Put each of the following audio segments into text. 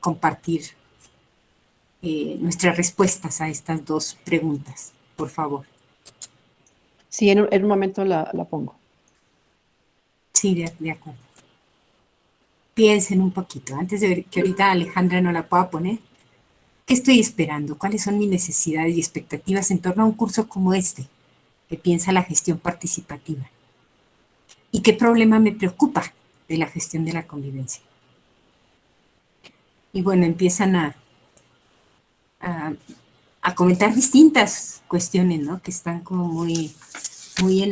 compartir nuestras respuestas a estas dos preguntas, por favor. Sí, en un momento la pongo. Sí, de acuerdo. Piensen un poquito, antes de que ahorita Alejandra no la pueda poner. ¿Qué estoy esperando? ¿Cuáles son mis necesidades y expectativas en torno a un curso como este, que piensa la gestión participativa? ¿Y qué problema me preocupa de la gestión de la convivencia? Y bueno, empiezan a, a comentar distintas cuestiones, ¿no? Que están como muy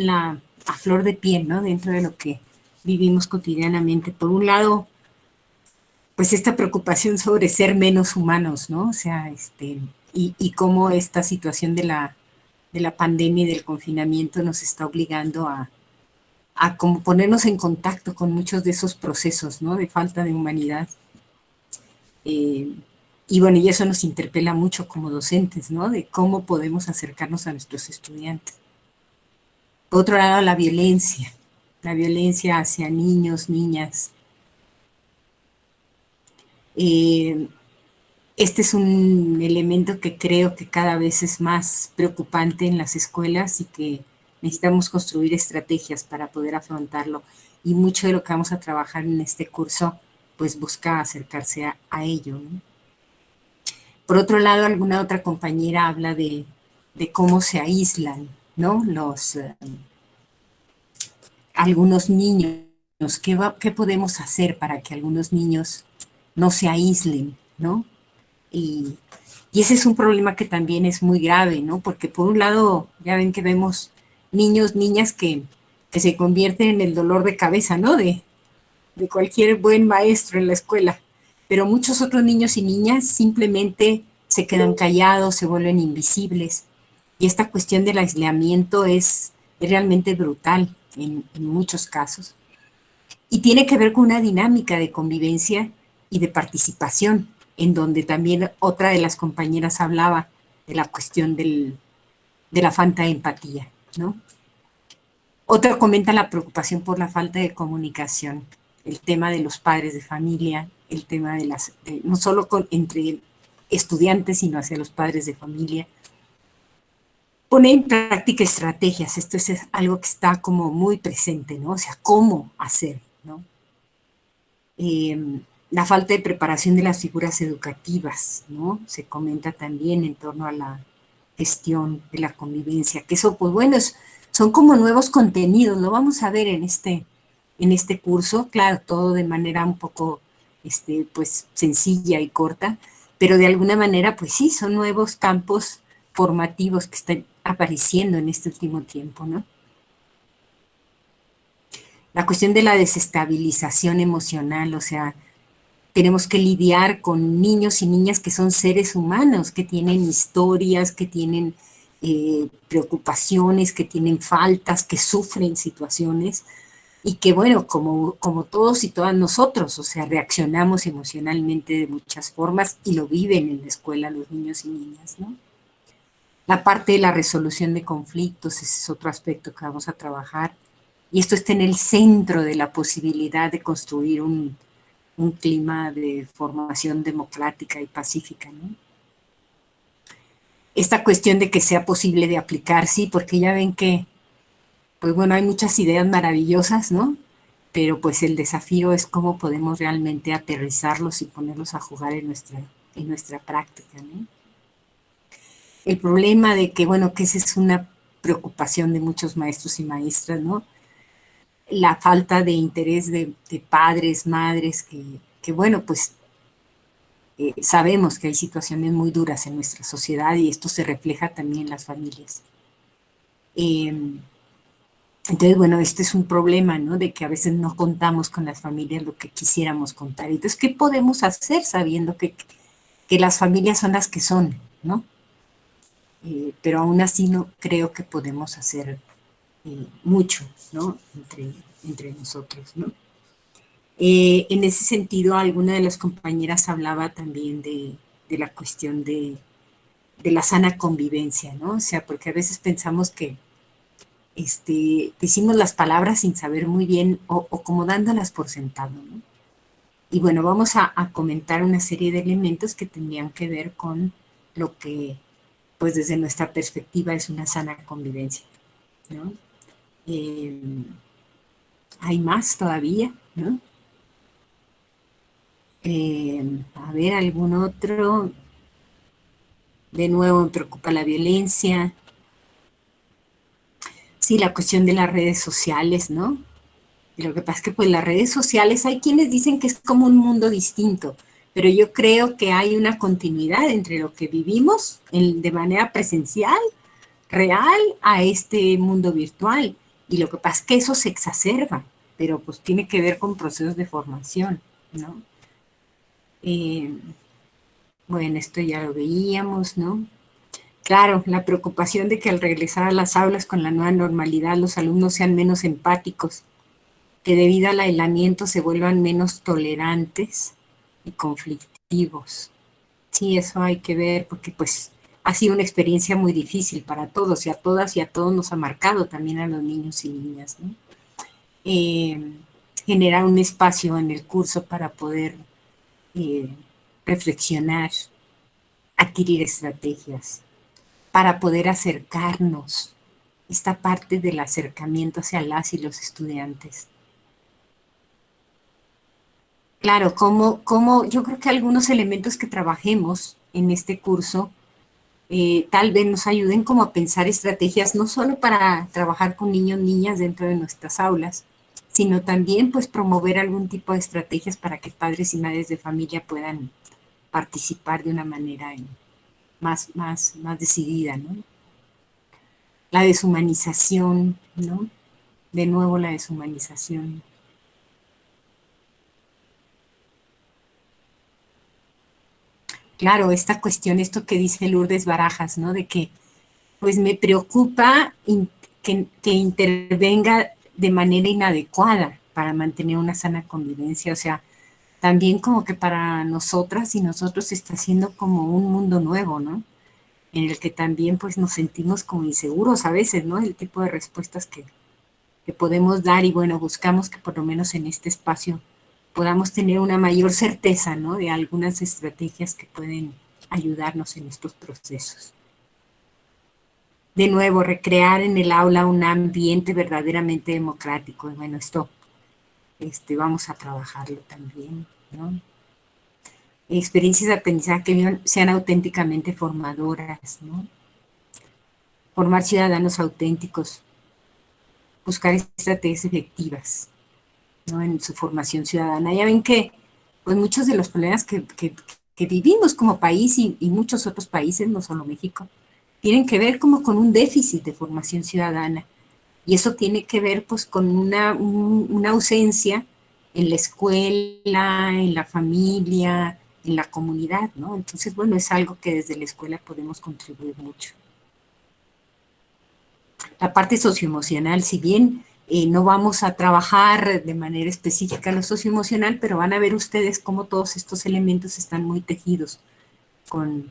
a flor de piel, ¿no? Dentro de lo que vivimos cotidianamente. Por un lado, pues esta preocupación sobre ser menos humanos, ¿no? O sea, y cómo esta situación de la pandemia y del confinamiento nos está obligando a como ponernos en contacto con muchos de esos procesos, ¿no? De falta de humanidad. Y bueno, y eso nos interpela mucho como docentes, ¿no? De cómo podemos acercarnos a nuestros estudiantes. Por otro lado, la violencia hacia niños, niñas. Este es un elemento que creo que cada vez es más preocupante en las escuelas y que necesitamos construir estrategias para poder afrontarlo. Y mucho de lo que vamos a trabajar en este curso, pues busca acercarse a ello, ¿no? Por otro lado, alguna otra compañera habla de cómo se aíslan, ¿no? Algunos niños, ¿qué podemos hacer para que algunos niños no se aíslen, ¿no? Y, y ese es un problema que también es muy grave, ¿no? Porque por un lado, ya ven que vemos niños, niñas que se convierten en el dolor de cabeza, ¿no? De cualquier buen maestro en la escuela. Pero muchos otros niños y niñas simplemente se quedan callados, se vuelven invisibles. Y esta cuestión del aislamiento es realmente brutal en muchos casos. Y tiene que ver con una dinámica de convivencia y de participación, en donde también otra de las compañeras hablaba de la cuestión de la falta de empatía, ¿no? Otra comenta la preocupación por la falta de comunicación, el tema de los padres de familia, el tema no solo entre estudiantes, sino hacia los padres de familia. Pone en práctica estrategias, esto es algo que está como muy presente, ¿no? O sea, cómo hacer, ¿no? La falta de preparación de las figuras educativas, ¿no? Se comenta también en torno a la gestión de la convivencia, que eso, pues bueno, son como nuevos contenidos, lo vamos a ver en este curso, claro, todo de manera un poco, pues, sencilla y corta, pero de alguna manera, pues sí, son nuevos campos formativos que están apareciendo en este último tiempo, ¿no? La cuestión de la desestabilización emocional, o sea, tenemos que lidiar con niños y niñas que son seres humanos, que tienen historias, que tienen preocupaciones, que tienen faltas, que sufren situaciones y que, bueno, como todos y todas nosotros, o sea, reaccionamos emocionalmente de muchas formas y lo viven en la escuela los niños y niñas, ¿no? La parte de la resolución de conflictos, ese es otro aspecto que vamos a trabajar. Y esto está en el centro de la posibilidad de construir un clima de formación democrática y pacífica, ¿no? Esta cuestión de que sea posible de aplicar, sí, porque ya ven que, pues bueno, hay muchas ideas maravillosas, ¿no? Pero pues el desafío es cómo podemos realmente aterrizarlos y ponerlos a jugar en nuestra práctica, ¿no? El problema de que, bueno, que esa es una preocupación de muchos maestros y maestras, ¿no? La falta de interés de padres, madres, que bueno, pues sabemos que hay situaciones muy duras en nuestra sociedad y esto se refleja también en las familias. Entonces, bueno, este es un problema, ¿no? De que a veces no contamos con las familias lo que quisiéramos contar. Entonces, ¿qué podemos hacer sabiendo que las familias son las que son, ¿no? Pero aún así no creo que podemos hacer mucho, ¿no? Entre nosotros, ¿no? En ese sentido, alguna de las compañeras hablaba también de la cuestión de la sana convivencia, ¿no? O sea, porque a veces pensamos que decimos las palabras sin saber muy bien o como dándolas por sentado, ¿no? Y bueno, vamos a comentar una serie de elementos que tendrían que ver con lo que, pues desde nuestra perspectiva, es una sana convivencia, ¿no? Eh, hay más todavía, ¿no? A ver, algún otro. De nuevo me preocupa la violencia. Sí, la cuestión de las redes sociales, ¿no? Y lo que pasa es que pues las redes sociales, hay quienes dicen que es como un mundo distinto, pero yo creo que hay una continuidad entre lo que vivimos de manera presencial, real, a este mundo virtual. Y lo que pasa es que eso se exacerba, pero pues tiene que ver con procesos de formación, ¿no? Eh, bueno, esto ya lo veíamos, ¿no? Claro, la preocupación de que al regresar a las aulas con la nueva normalidad los alumnos sean menos empáticos, que debido al aislamiento se vuelvan menos tolerantes y conflictivos. Sí, eso hay que ver porque pues ha sido una experiencia muy difícil para todos y a todas y a todos nos ha marcado también a los niños y niñas, ¿no? Eh, generar un espacio en el curso para poder eh, reflexionar, adquirir estrategias, para poder acercarnos, esta parte del acercamiento hacia las y los estudiantes. Claro, yo creo que algunos elementos que trabajemos en este curso tal vez nos ayuden como a pensar estrategias no solo para trabajar con niños, niñas dentro de nuestras aulas, sino también pues promover algún tipo de estrategias para que padres y madres de familia puedan participar de una manera más decidida, ¿no? La deshumanización, ¿no? De nuevo la deshumanización. Claro, esta cuestión, esto que dice Lourdes Barajas, ¿no? De que, pues me preocupa que intervenga de manera inadecuada para mantener una sana convivencia. O sea, también como que para nosotras y nosotros está siendo como un mundo nuevo, ¿no? En el que también pues nos sentimos como inseguros a veces, ¿no? El tipo de respuestas que podemos dar y bueno, buscamos que por lo menos en este espacio podamos tener una mayor certeza, ¿no? De algunas estrategias que pueden ayudarnos en estos procesos. De nuevo, recrear en el aula un ambiente verdaderamente democrático. Y bueno, esto vamos a trabajarlo también, ¿no? Experiencias de aprendizaje que sean auténticamente formadoras, ¿no? Formar ciudadanos auténticos, buscar estrategias efectivas, ¿no? En su formación ciudadana. Ya ven que pues muchos de los problemas que vivimos como país y muchos otros países, no solo México, tienen que ver como con un déficit de formación ciudadana. Y eso tiene que ver pues con una ausencia en la escuela, en la familia, en la comunidad, ¿no? Entonces, bueno, es algo que desde la escuela podemos contribuir mucho. La parte socioemocional, si bien no vamos a trabajar de manera específica lo socioemocional, pero van a ver ustedes cómo todos estos elementos están muy tejidos con,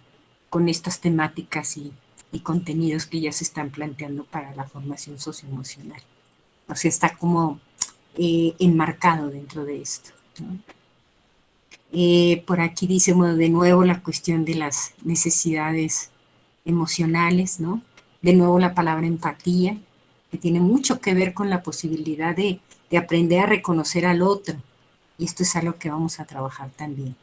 con estas temáticas y contenidos que ya se están planteando para la formación socioemocional. O sea, está como enmarcado dentro de esto, ¿no? Por aquí dice, bueno, de nuevo la cuestión de las necesidades emocionales, ¿no? De nuevo la palabra empatía, que tiene mucho que ver con la posibilidad de aprender a reconocer al otro. Y esto es algo que vamos a trabajar también.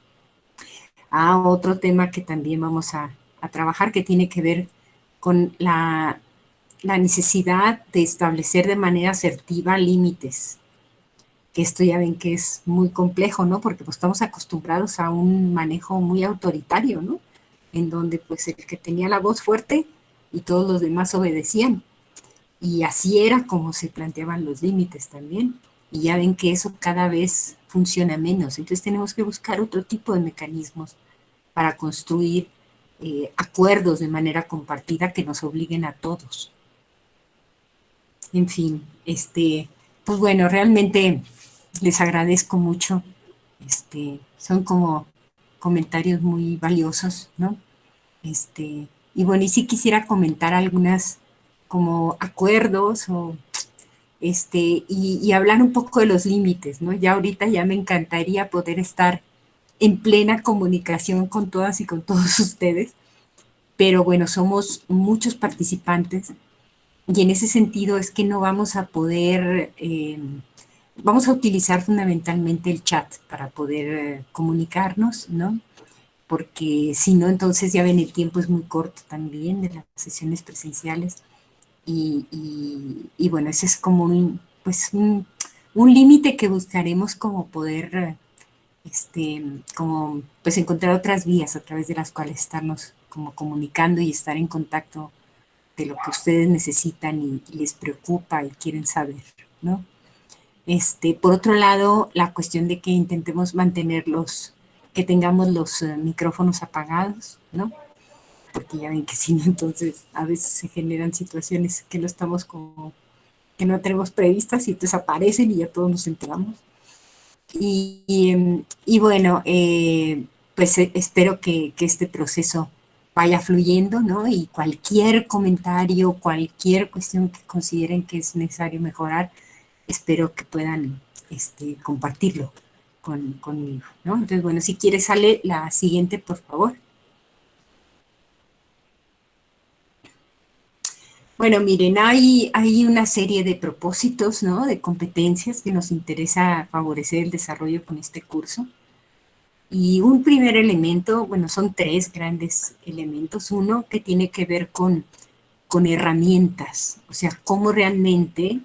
Otro tema que también vamos a trabajar que tiene que ver con la necesidad de establecer de manera asertiva límites, que esto ya ven que es muy complejo, ¿no? Porque pues estamos acostumbrados a un manejo muy autoritario, ¿no? En donde pues el que tenía la voz fuerte y todos los demás obedecían. Y así era como se planteaban los límites también. Y ya ven que eso cada vez funciona menos. Entonces tenemos que buscar otro tipo de mecanismos para construir acuerdos de manera compartida que nos obliguen a todos. En fin, pues bueno, realmente les agradezco mucho. Son como comentarios muy valiosos, ¿no? Y bueno, y sí quisiera comentar algunas como acuerdos o y hablar un poco de los límites, ¿no? Ya ahorita ya me encantaría poder estar en plena comunicación con todas y con todos ustedes, pero bueno, somos muchos participantes y en ese sentido es que no vamos a poder, vamos a utilizar fundamentalmente el chat para poder comunicarnos, ¿no? Porque si no, entonces ya ven, el tiempo es muy corto también de las sesiones presenciales y bueno, ese es como pues un límite que buscaremos como poder, como pues encontrar otras vías a través de las cuales estarnos como comunicando y estar en contacto de lo que ustedes necesitan y les preocupa y quieren saber, ¿no? Por otro lado, la cuestión de que intentemos mantenerlos, que tengamos los micrófonos apagados, ¿no? Porque ya ven que si no, entonces a veces se generan situaciones que no estamos como, que no tenemos previstas y entonces aparecen y ya todos nos enteramos. Y bueno, pues espero que este proceso vaya fluyendo, ¿no? Y cualquier comentario, cualquier cuestión que consideren que es necesario mejorar, espero que puedan compartirlo conmigo, ¿no? Entonces, bueno, si quieres, sale la siguiente, por favor. Bueno, miren, hay una serie de propósitos, ¿no? De competencias que nos interesa favorecer el desarrollo con este curso. Y un primer elemento, bueno, son tres grandes elementos. Uno que tiene que ver con herramientas, o sea, cómo realmente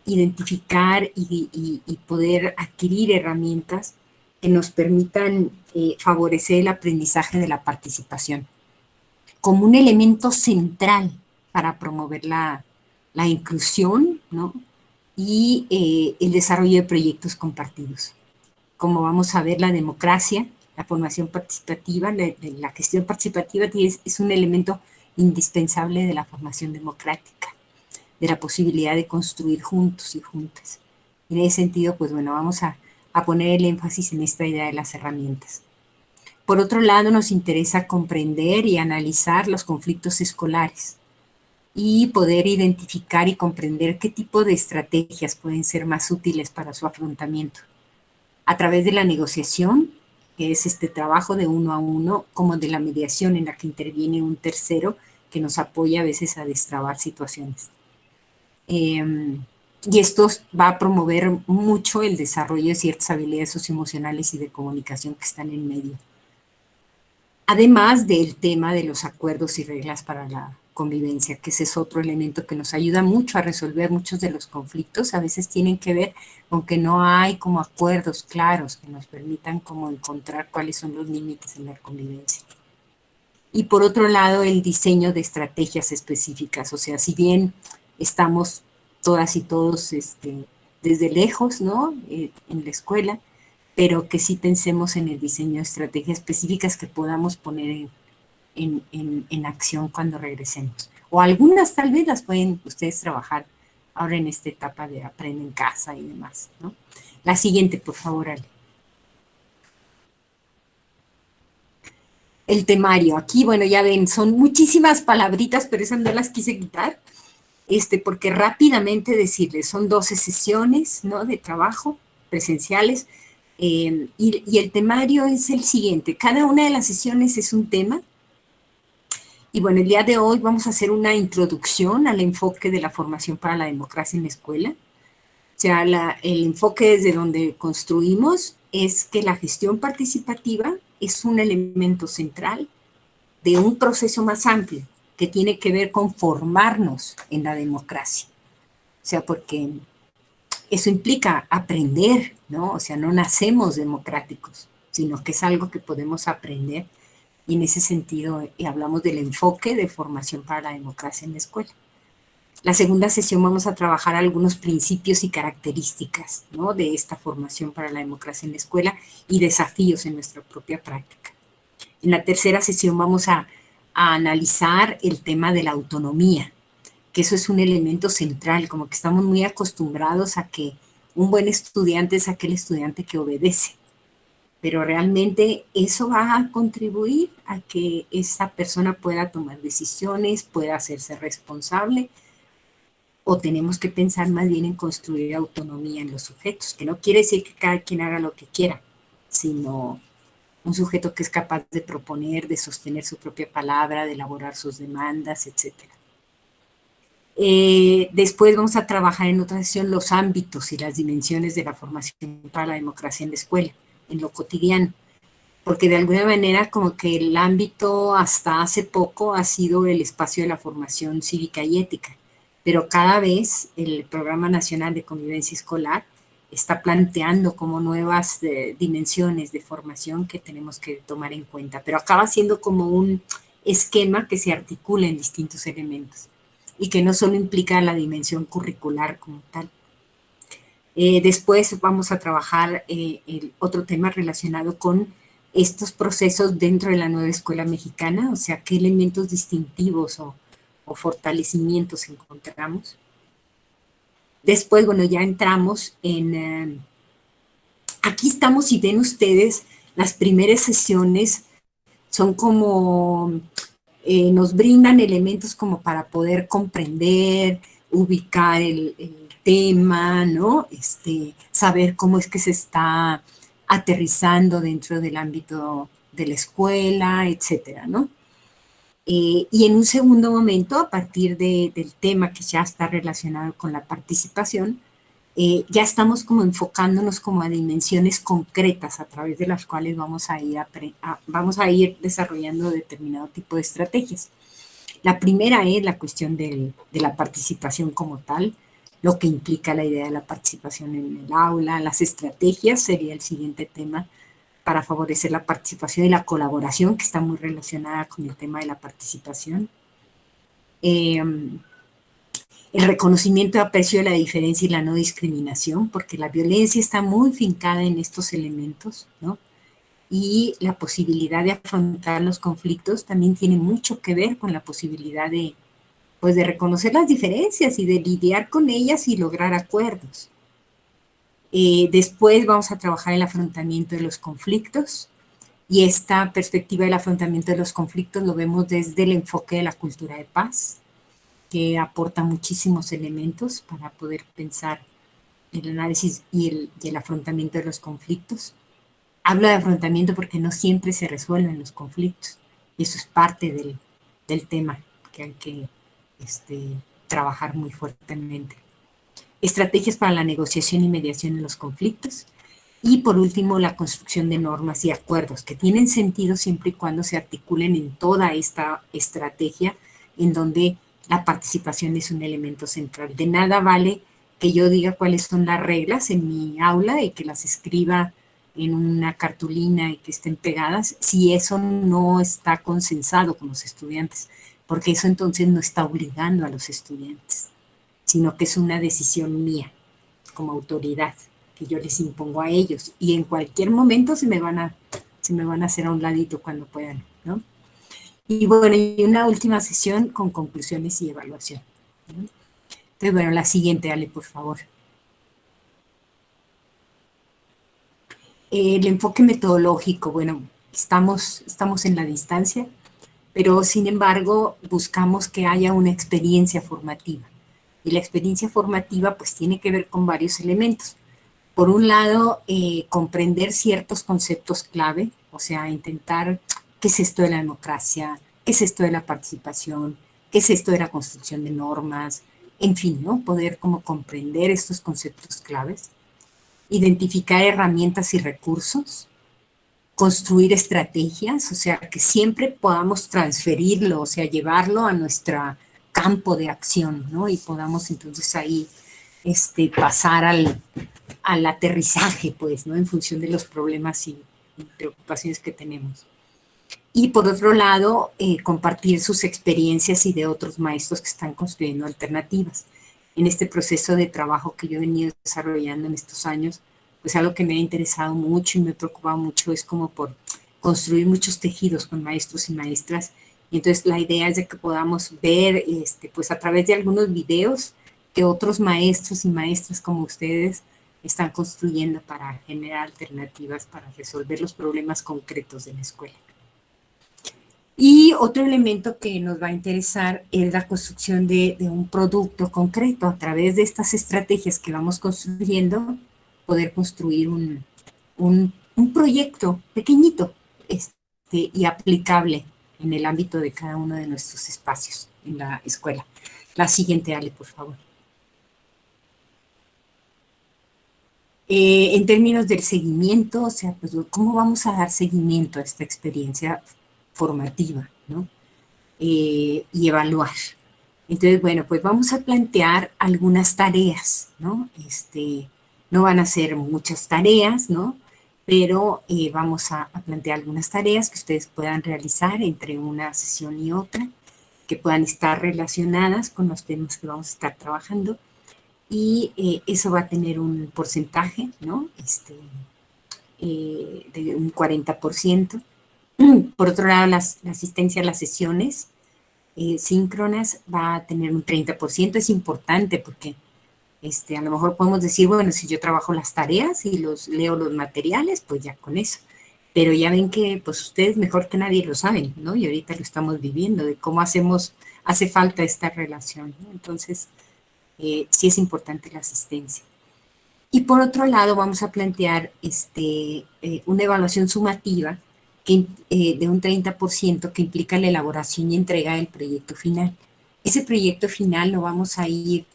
identificar y poder adquirir herramientas que nos permitan favorecer el aprendizaje de la participación como un elemento central para promover la inclusión, ¿no? Y el desarrollo de proyectos compartidos. Como vamos a ver, la democracia, la formación participativa, la gestión participativa es un elemento indispensable de la formación democrática, de la posibilidad de construir juntos y juntas. En ese sentido, pues bueno, vamos a poner el énfasis en esta idea de las herramientas. Por otro lado, nos interesa comprender y analizar los conflictos escolares y poder identificar y comprender qué tipo de estrategias pueden ser más útiles para su afrontamiento. A través de la negociación, que es este trabajo de uno a uno, como de la mediación en la que interviene un tercero que nos apoya a veces a destrabar situaciones. Y esto va a promover mucho el desarrollo de ciertas habilidades socioemocionales y de comunicación que están en medio. Además del tema de los acuerdos y reglas para la convivencia, que ese es otro elemento que nos ayuda mucho a resolver muchos de los conflictos. A veces tienen que ver con que no hay como acuerdos claros que nos permitan como encontrar cuáles son los límites en la convivencia. Y por otro lado, el diseño de estrategias específicas. O sea, si bien estamos todas y todos desde lejos, ¿no? En la escuela, pero que sí pensemos en el diseño de estrategias específicas que podamos poner en acción cuando regresemos. O algunas tal vez las pueden ustedes trabajar ahora en esta etapa de aprende en casa y demás, ¿no? La siguiente, por favor, Ale. El temario. Aquí, bueno, ya ven, son muchísimas palabritas, pero esas no las quise quitar, porque rápidamente decirles, son 12 sesiones, ¿no? De trabajo presenciales, y el temario es el siguiente. Cada una de las sesiones es un tema. Y bueno, el día de hoy vamos a hacer una introducción al enfoque de la formación para la democracia en la escuela. O sea, el enfoque desde donde construimos es que la gestión participativa es un elemento central de un proceso más amplio que tiene que ver con formarnos en la democracia. O sea, porque eso implica aprender, ¿no? O sea, no nacemos democráticos, sino que es algo que podemos aprender. Y en ese sentido, hablamos del enfoque de formación para la democracia en la escuela. La segunda sesión vamos a trabajar algunos principios y características, ¿no? De esta formación para la democracia en la escuela y desafíos en nuestra propia práctica. En la tercera sesión vamos a analizar el tema de la autonomía, que eso es un elemento central, como que estamos muy acostumbrados a que un buen estudiante es aquel estudiante que obedece, pero realmente eso va a contribuir a que esa persona pueda tomar decisiones, pueda hacerse responsable o tenemos que pensar más bien en construir autonomía en los sujetos, que no quiere decir que cada quien haga lo que quiera, sino un sujeto que es capaz de proponer, de sostener su propia palabra, de elaborar sus demandas, etcétera. Después vamos a trabajar en otra sesión los ámbitos y las dimensiones de la formación para la democracia en la escuela, en lo cotidiano, porque de alguna manera como que el ámbito hasta hace poco ha sido el espacio de la formación cívica y ética, pero cada vez el Programa Nacional de Convivencia Escolar está planteando como nuevas dimensiones de formación que tenemos que tomar en cuenta, pero acaba siendo como un esquema que se articula en distintos elementos y que no solo implica la dimensión curricular como tal. Después vamos a trabajar el otro tema relacionado con estos procesos dentro de la nueva escuela mexicana, o sea, qué elementos distintivos o fortalecimientos encontramos. Después, bueno, ya entramos en... aquí estamos, y ven ustedes, las primeras sesiones son como nos brindan elementos como para poder comprender, ubicar el tema, ¿no? Saber cómo es que se está aterrizando dentro del ámbito de la escuela, etcétera, ¿no? Y en un segundo momento, a partir del tema que ya está relacionado con la participación, ya estamos como enfocándonos como a dimensiones concretas a través de las cuales vamos a ir desarrollando determinado tipo de estrategias. La primera es la cuestión de la participación como tal, lo que implica la idea de la participación en el aula, las estrategias sería el siguiente tema para favorecer la participación y la colaboración, que está muy relacionada con el tema de la participación. El reconocimiento y aprecio de la diferencia y la no discriminación, porque la violencia está muy fincada en estos elementos, ¿no? Y la posibilidad de afrontar los conflictos también tiene mucho que ver con la posibilidad pues de reconocer las diferencias y de lidiar con ellas y lograr acuerdos. Después vamos a trabajar el afrontamiento de los conflictos, y esta perspectiva del afrontamiento de los conflictos lo vemos desde el enfoque de la cultura de paz, que aporta muchísimos elementos para poder pensar el análisis y el afrontamiento de los conflictos. Hablo de afrontamiento porque no siempre se resuelven los conflictos, y eso es parte del tema que hay que trabajar muy fuertemente. Estrategias para la negociación y mediación en los conflictos. Y por último, la construcción de normas y acuerdos que tienen sentido siempre y cuando se articulen en toda esta estrategia en donde la participación es un elemento central. De nada vale que yo diga cuáles son las reglas en mi aula y que las escriba en una cartulina y que estén pegadas si eso no está consensado con los estudiantes, porque eso entonces no está obligando a los estudiantes, sino que es una decisión mía como autoridad que yo les impongo a ellos, y en cualquier momento se me van a hacer a un ladito cuando puedan, ¿no? Y bueno, y una última sesión con conclusiones y evaluación, ¿no? Entonces, bueno, la siguiente, Ale, por favor. El enfoque metodológico, bueno, estamos en la distancia, pero sin embargo buscamos que haya una experiencia formativa. Y la experiencia formativa pues tiene que ver con varios elementos. Por un lado, comprender ciertos conceptos clave, o sea, intentar qué es esto de la democracia, qué es esto de la participación, qué es esto de la construcción de normas, en fin, ¿no? Poder como comprender estos conceptos claves, identificar herramientas y recursos, construir estrategias, o sea, que siempre podamos transferirlo, o sea, llevarlo a nuestro campo de acción, ¿no? Y podamos entonces ahí pasar al aterrizaje, pues, ¿no? En función de los problemas y preocupaciones que tenemos. Y por otro lado, compartir sus experiencias y de otros maestros que están construyendo alternativas. En este proceso de trabajo que yo he venido desarrollando en estos años, pues algo que me ha interesado mucho y me ha preocupado mucho es como por construir muchos tejidos con maestros y maestras. Y entonces la idea es de que podamos ver, pues a través de algunos videos que otros maestros y maestras como ustedes están construyendo para generar alternativas para resolver los problemas concretos de la escuela. Y otro elemento que nos va a interesar es la construcción de un producto concreto. A través de estas estrategias que vamos construyendo, poder construir un proyecto pequeñito y aplicable en el ámbito de cada uno de nuestros espacios en la escuela. La siguiente, Ale, por favor. En términos del seguimiento, o sea, pues, ¿cómo vamos a dar seguimiento a esta experiencia formativa, ¿no? Y evaluar. Entonces, bueno, pues vamos a plantear algunas tareas, ¿no? No van a ser muchas tareas, ¿no? Pero vamos a plantear algunas tareas que ustedes puedan realizar entre una sesión y otra, que puedan estar relacionadas con los temas que vamos a estar trabajando, y eso va a tener un porcentaje, ¿no? De un 40%. Por otro lado, la asistencia a las sesiones síncronas va a tener un 30%. Es importante porque a lo mejor podemos decir, bueno, si yo trabajo las tareas y leo los materiales, pues ya con eso. Pero ya ven que pues ustedes mejor que nadie lo saben, ¿no? Y ahorita lo estamos viviendo, de cómo hace falta esta relación, ¿no? Entonces, sí es importante la asistencia. Y por otro lado, vamos a plantear una evaluación sumativa de un 30% que implica la elaboración y entrega del proyecto final. Ese proyecto final lo vamos a ir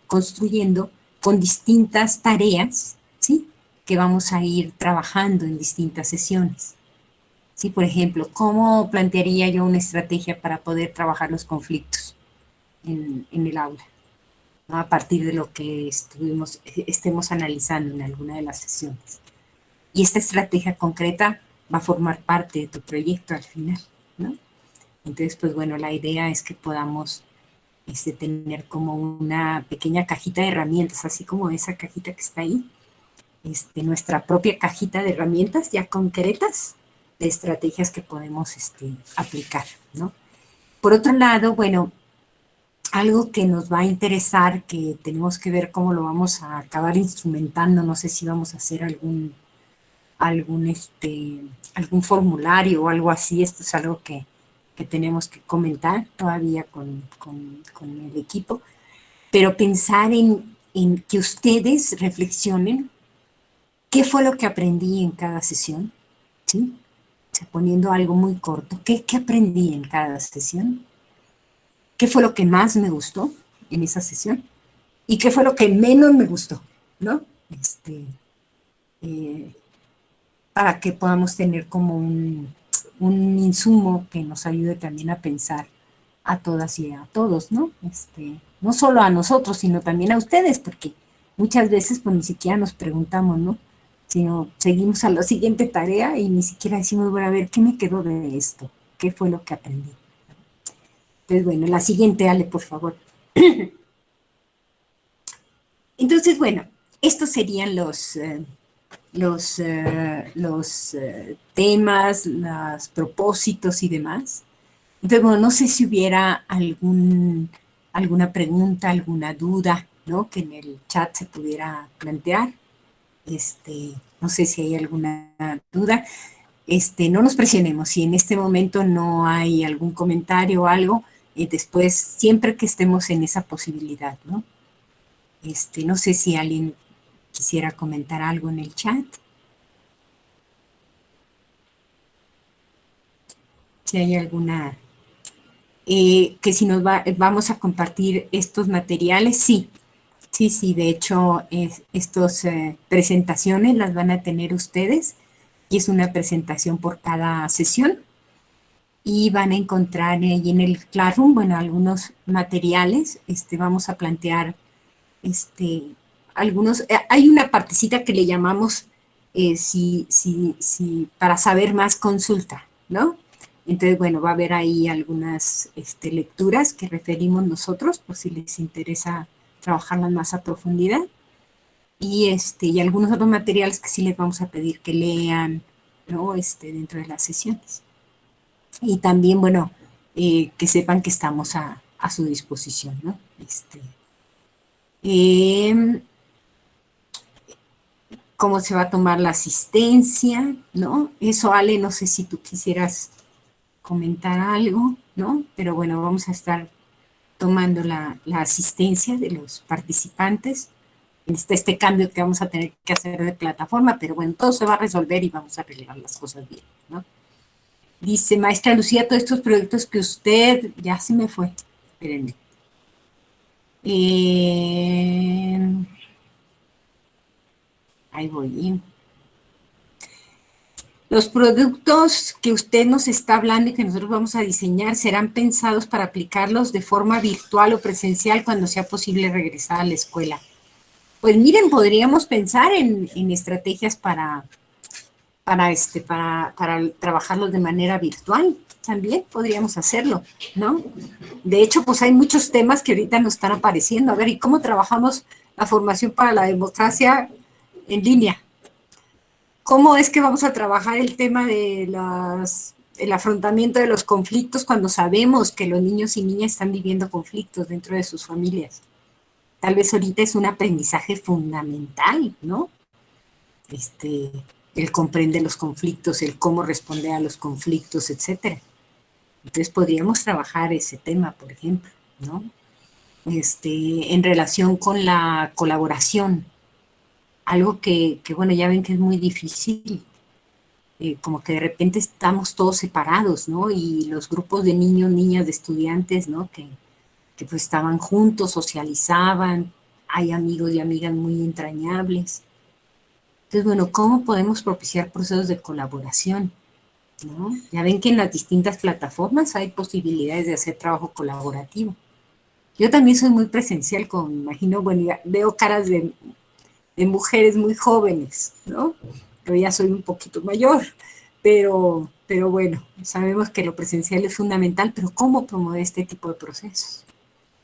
construyendo con distintas tareas, ¿sí? Que vamos a ir trabajando en distintas sesiones. ¿Sí? Por ejemplo, ¿cómo plantearía yo una estrategia para poder trabajar los conflictos en el aula? ¿No? A partir de lo que estemos analizando en alguna de las sesiones. Y esta estrategia concreta va a formar parte de tu proyecto al final, ¿no? Entonces, pues bueno, la idea es que podamos tener como una pequeña cajita de herramientas, así como esa cajita que está ahí, nuestra propia cajita de herramientas ya concretas de estrategias que podemos aplicar, ¿no? Por otro lado, bueno, algo que nos va a interesar, que tenemos que ver cómo lo vamos a acabar instrumentando, no sé si vamos a hacer algún, algún formulario o algo así, esto es algo que tenemos que comentar todavía con el equipo, pero pensar en que ustedes reflexionen qué fue lo que aprendí en cada sesión, ¿sí? O sea, poniendo algo muy corto, ¿qué aprendí en cada sesión? ¿Qué fue lo que más me gustó en esa sesión? ¿Y qué fue lo que menos me gustó? ¿No? Eh, para que podamos tener como un insumo que nos ayude también a pensar a todas y a todos, ¿no? No solo a nosotros, sino también a ustedes, porque muchas veces pues ni siquiera nos preguntamos, ¿no? Sino seguimos a la siguiente tarea y ni siquiera decimos, bueno, a ver, ¿qué me quedó de esto? ¿Qué fue lo que aprendí? Entonces, bueno, la siguiente, Ale, por favor. Entonces, bueno, estos serían los temas, los propósitos y demás. Entonces, bueno, no sé si hubiera alguna pregunta, alguna duda, ¿no? Que en el chat se pudiera plantear. No sé si hay alguna duda. No nos presionemos. Si en este momento no hay algún comentario o algo, después, siempre que estemos en esa posibilidad, ¿no? No sé si alguien quisiera comentar algo en el chat. Si hay alguna, que si vamos a compartir estos materiales, sí, sí, sí, de hecho, estas presentaciones las van a tener ustedes y es una presentación por cada sesión y van a encontrar ahí en el Classroom, bueno, algunos materiales, vamos a plantear, algunos, hay una partecita que le llamamos, para saber más consulta, ¿no? Entonces, bueno, va a haber ahí algunas lecturas que referimos nosotros, por si les interesa trabajarlas más a profundidad. Y algunos otros materiales que sí les vamos a pedir que lean, ¿no? Dentro de las sesiones. Y también, bueno, que sepan que estamos a su disposición, ¿no? Eh, cómo se va a tomar la asistencia, ¿no? Eso, Ale, no sé si tú quisieras comentar algo, ¿no? Pero bueno, vamos a estar tomando la asistencia de los participantes en este cambio que vamos a tener que hacer de plataforma, pero bueno, todo se va a resolver y vamos a arreglar las cosas bien, ¿no? Dice, maestra Lucía, todos estos proyectos que usted, ya se me fue, espérenme. Ahí voy. Los productos que usted nos está hablando y que nosotros vamos a diseñar serán pensados para aplicarlos de forma virtual o presencial cuando sea posible regresar a la escuela. Pues miren, podríamos pensar en estrategias para trabajarlos de manera virtual. También podríamos hacerlo, ¿no? De hecho, pues hay muchos temas que ahorita nos están apareciendo. A ver, ¿y cómo trabajamos la formación para la democracia en línea? ¿Cómo es que vamos a trabajar el tema de el afrontamiento de los conflictos cuando sabemos que los niños y niñas están viviendo conflictos dentro de sus familias? Tal vez ahorita es un aprendizaje fundamental, ¿no? El comprender los conflictos, el cómo responder a los conflictos, etcétera. Entonces podríamos trabajar ese tema, por ejemplo, ¿no? En relación con la colaboración, algo que, bueno, ya ven que es muy difícil, como que de repente estamos todos separados, ¿no? Y los grupos de niños, niñas, de estudiantes, ¿no? Que pues estaban juntos, socializaban, hay amigos y amigas muy entrañables. Entonces, bueno, ¿cómo podemos propiciar procesos de colaboración? ¿No? Ya ven que en las distintas plataformas hay posibilidades de hacer trabajo colaborativo. Yo también soy muy presencial, como me imagino, bueno, ya veo caras de mujeres muy jóvenes, ¿no? Pero ya soy un poquito mayor, pero bueno, sabemos que lo presencial es fundamental, pero ¿cómo promover este tipo de procesos?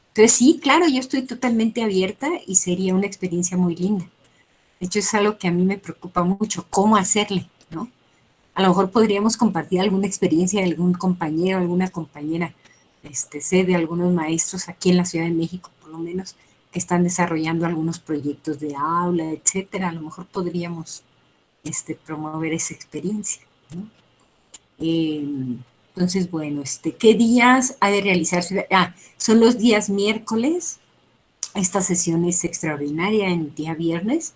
Entonces sí, claro, yo estoy totalmente abierta y sería una experiencia muy linda. De hecho, es algo que a mí me preocupa mucho, cómo hacerle, ¿no? A lo mejor podríamos compartir alguna experiencia de algún compañero, alguna compañera, sé de algunos maestros aquí en la Ciudad de México, por lo menos, que están desarrollando algunos proyectos de aula, etcétera. A lo mejor podríamos promover esa experiencia, ¿no? Entonces, bueno, ¿qué días ha de realizarse? Ah, son los días miércoles. Esta sesión es extraordinaria en día viernes,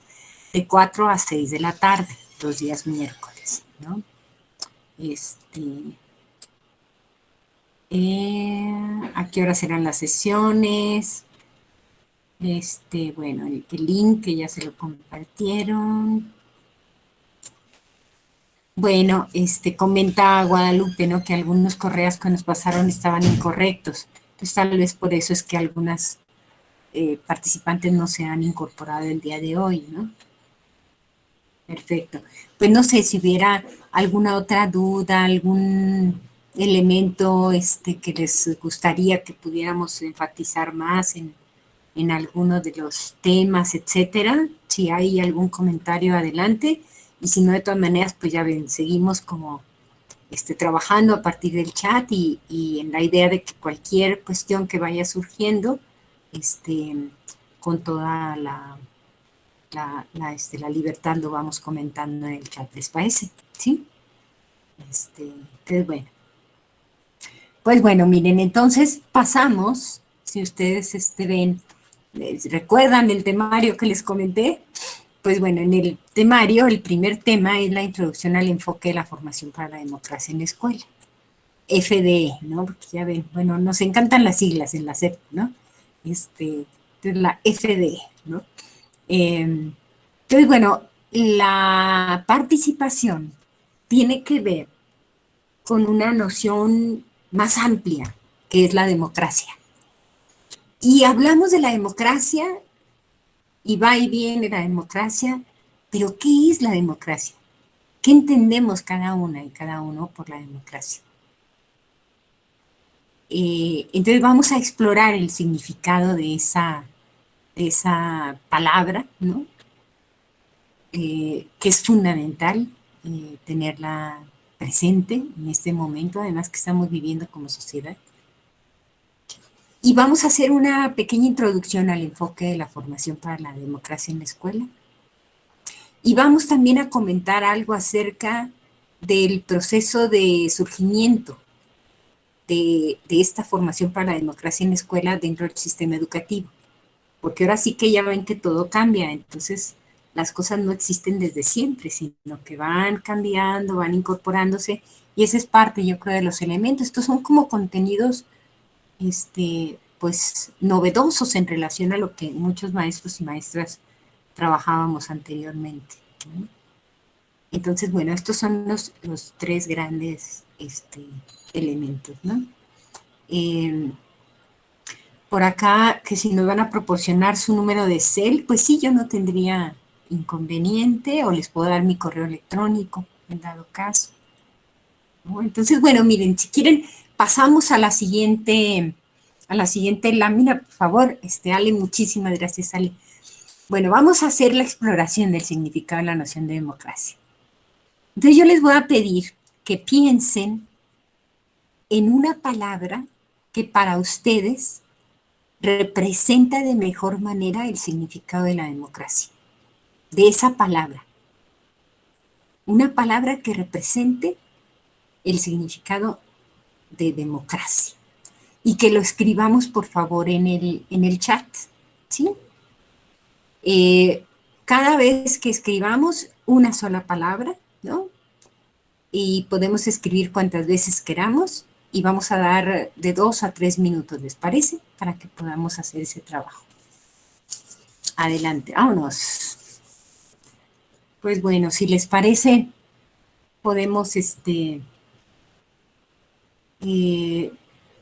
de 4 a 6 de la tarde, los días miércoles, ¿no? ¿A qué hora serán las sesiones? Bueno, el link que ya se lo compartieron. Bueno, comenta Guadalupe, ¿no? Que algunos correos que nos pasaron estaban incorrectos. Entonces, tal vez por eso es que algunas participantes no se han incorporado el día de hoy, ¿no? Perfecto. Pues no sé si hubiera alguna otra duda, algún elemento que les gustaría que pudiéramos enfatizar más en alguno de los temas, etcétera. Si hay algún comentario, adelante. Y si no, de todas maneras, pues ya ven, seguimos como trabajando a partir del chat y en la idea de que cualquier cuestión que vaya surgiendo, con toda la libertad lo vamos comentando en el chat, ¿les parece? ¿Sí? Entonces, bueno. Pues bueno, miren, entonces pasamos, si ustedes ven, recuerdan el temario que les comenté, pues bueno, en el temario, el primer tema es la introducción al enfoque de la formación para la democracia en la escuela. FDE, ¿no? Porque ya ven, bueno, nos encantan las siglas en la SEP, ¿no? Entonces la FDE, ¿no? Entonces, bueno, la participación tiene que ver con una noción más amplia, que es la democracia. Y hablamos de la democracia, y va y viene la democracia, pero ¿qué es la democracia? ¿Qué entendemos cada una y cada uno por la democracia? Entonces vamos a explorar el significado de esa palabra, ¿no? Que es fundamental tenerla presente en este momento, además que estamos viviendo como sociedad. Y vamos a hacer una pequeña introducción al enfoque de la formación para la democracia en la escuela. Y vamos también a comentar algo acerca del proceso de surgimiento de esta formación para la democracia en la escuela dentro del sistema educativo. Porque ahora sí que ya ven que todo cambia, entonces las cosas no existen desde siempre, sino que van cambiando, van incorporándose, y esa es parte, yo creo, de los elementos. Estos son como contenidos, pues, novedosos en relación a lo que muchos maestros y maestras trabajábamos anteriormente, ¿no? Entonces, bueno, estos son los tres grandes elementos, ¿no? Eh, por acá, que si nos van a proporcionar su número de cel, pues sí, yo no tendría inconveniente, o les puedo dar mi correo electrónico, en dado caso, ¿no? Entonces, bueno, miren, si quieren, pasamos a la siguiente lámina, por favor. Ale, muchísimas gracias, Ale. Bueno, vamos a hacer la exploración del significado de la noción de democracia. Entonces, yo les voy a pedir que piensen en una palabra que para ustedes representa de mejor manera el significado de la democracia. De esa palabra. Una palabra que represente el significado de democracia. Y que lo escribamos, por favor, en el chat, ¿sí? Cada vez que escribamos una sola palabra, ¿no? Y podemos escribir cuantas veces queramos, y vamos a dar de 2 a 3 minutos, ¿les parece? Para que podamos hacer ese trabajo. Adelante, vámonos. Pues bueno, si les parece, podemos,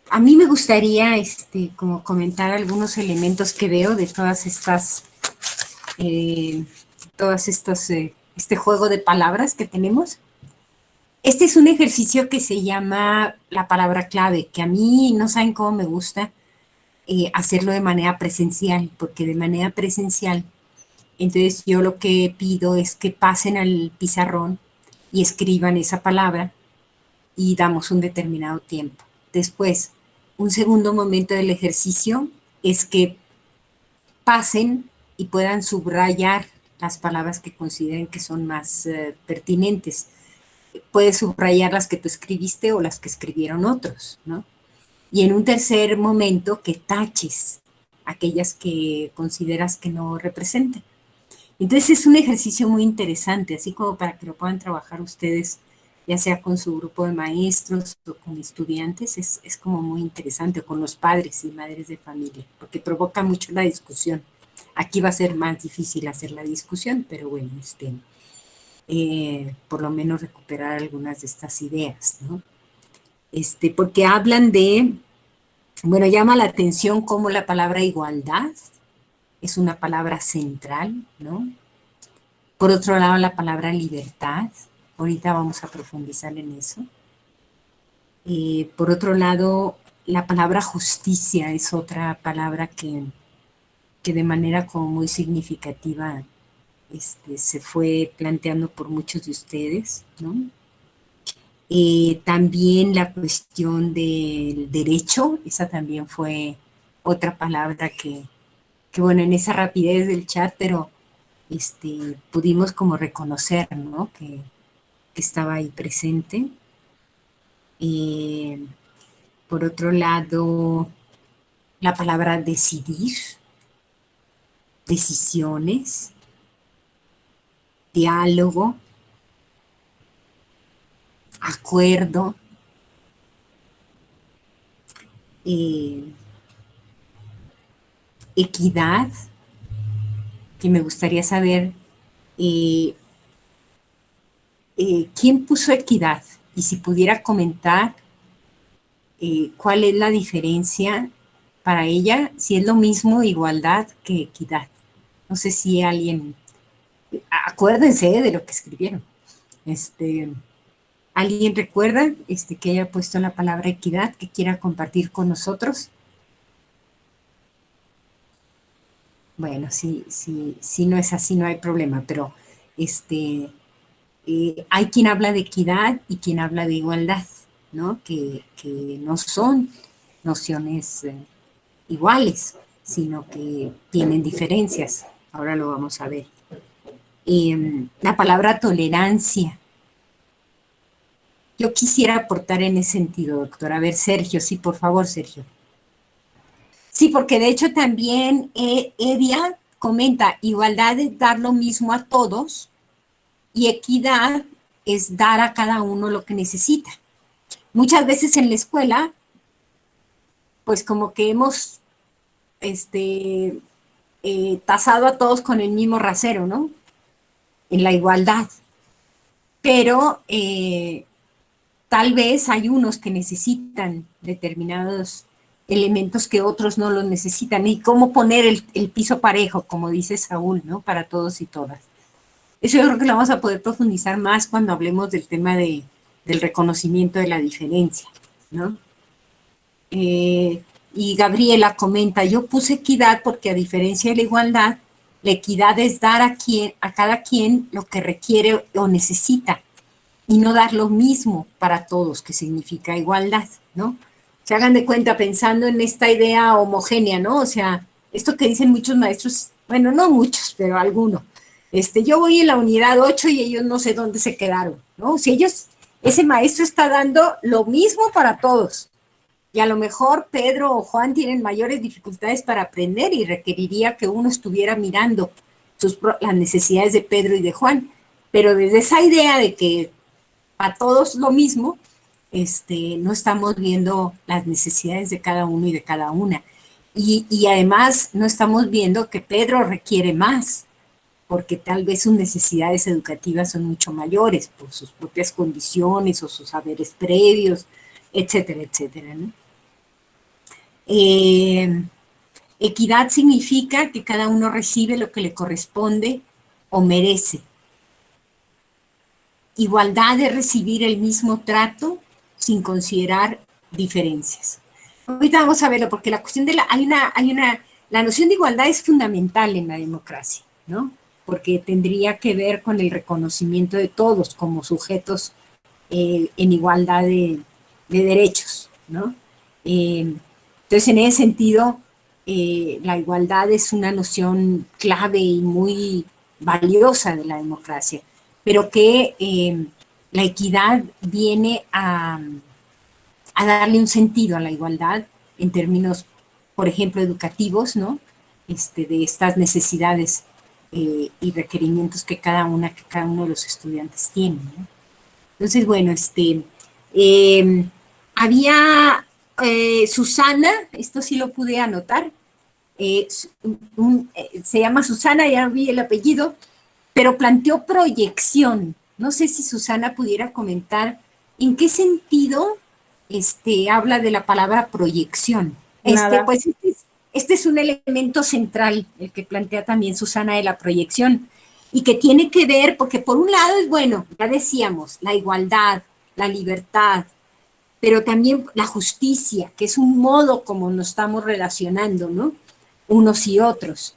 a mí me gustaría, como comentar algunos elementos que veo de todas estas, este juego de palabras que tenemos. Este es un ejercicio que se llama la palabra clave, que a mí no saben cómo me gusta hacerlo de manera presencial, porque de manera presencial, entonces yo lo que pido es que pasen al pizarrón y escriban esa palabra y damos un determinado tiempo. Después, un segundo momento del ejercicio es que pasen y puedan subrayar las palabras que consideren que son más pertinentes. Puedes subrayar las que tú escribiste o las que escribieron otros, ¿no? Y en un tercer momento que taches aquellas que consideras que no representan. Entonces es un ejercicio muy interesante, así como para que lo puedan trabajar ustedes, ya sea con su grupo de maestros o con estudiantes, es como muy interesante, o con los padres y madres de familia, porque provoca mucho la discusión. Aquí va a ser más difícil hacer la discusión, pero bueno, por lo menos recuperar algunas de estas ideas, ¿no? Porque hablan de, bueno, llama la atención cómo la palabra igualdad es una palabra central, ¿no? Por otro lado, la palabra libertad, ahorita vamos a profundizar en eso. Por otro lado, la palabra justicia es otra palabra que de manera como muy significativa se fue planteando por muchos de ustedes, ¿no? También la cuestión del derecho, esa también fue otra palabra que bueno, en esa rapidez del chat, pero pudimos como reconocer, ¿no? Que estaba ahí presente. Por otro lado, la palabra decidir, decisiones, diálogo, acuerdo, equidad, que me gustaría saber quién puso equidad, y si pudiera comentar cuál es la diferencia para ella, si es lo mismo igualdad que equidad. No sé si alguien, acuérdense de lo que escribieron. ¿Alguien recuerda que haya puesto la palabra equidad que quiera compartir con nosotros? Bueno, si no es así, no hay problema, pero hay quien habla de equidad y quien habla de igualdad, ¿no? Que no son nociones iguales, sino que tienen diferencias. Ahora lo vamos a ver. La palabra tolerancia. Yo quisiera aportar en ese sentido, doctor. A ver, Sergio, sí, por favor, Sergio. Sí, porque de hecho también Edia comenta, igualdad es dar lo mismo a todos y equidad es dar a cada uno lo que necesita. Muchas veces en la escuela, pues como que hemos tasado a todos con el mismo rasero, ¿no? En la igualdad. Pero tal vez hay unos que necesitan determinados elementos que otros no los necesitan. Y cómo poner el piso parejo, como dice Saúl, ¿no? Para todos y todas. Eso yo creo que lo vamos a poder profundizar más cuando hablemos del tema del reconocimiento de la diferencia, ¿no? Y Gabriela comenta, yo puse equidad porque a diferencia de la igualdad, la equidad es dar a cada quien lo que requiere o necesita y no dar lo mismo para todos, que significa igualdad, ¿no? Se hagan de cuenta pensando en esta idea homogénea, ¿no? O sea, esto que dicen muchos maestros, bueno, no muchos, pero algunos. Yo voy en la unidad 8 y ellos no sé dónde se quedaron, ¿no? Si ese maestro está dando lo mismo para todos, y a lo mejor Pedro o Juan tienen mayores dificultades para aprender y requeriría que uno estuviera mirando las necesidades de Pedro y de Juan. Pero desde esa idea de que a todos lo mismo, no estamos viendo las necesidades de cada uno y de cada una. Y además no estamos viendo que Pedro requiere más, porque tal vez sus necesidades educativas son mucho mayores por sus propias condiciones o sus saberes previos, etcétera, etcétera, ¿no? Equidad significa que cada uno recibe lo que le corresponde o merece. Igualdad es recibir el mismo trato sin considerar diferencias. Ahorita vamos a verlo, porque la cuestión de la noción de igualdad es fundamental en la democracia, ¿no? Porque tendría que ver con el reconocimiento de todos como sujetos en igualdad de derechos, ¿no? Entonces, en ese sentido, la igualdad es una noción clave y muy valiosa de la democracia, pero que la equidad viene a darle un sentido a la igualdad en términos, por ejemplo, educativos, ¿no? De estas necesidades y requerimientos que cada uno de los estudiantes tiene, ¿no? Entonces, bueno, había Susana, esto sí lo pude anotar, se llama Susana, ya vi el apellido, pero planteó proyección. No sé si Susana pudiera comentar en qué sentido habla de la palabra proyección. Nada. Pues este es un elemento central, el que plantea también Susana de la proyección, y que tiene que ver, porque por un lado es bueno, ya decíamos, la igualdad, la libertad, pero también la justicia, que es un modo como nos estamos relacionando, ¿no? Unos y otros.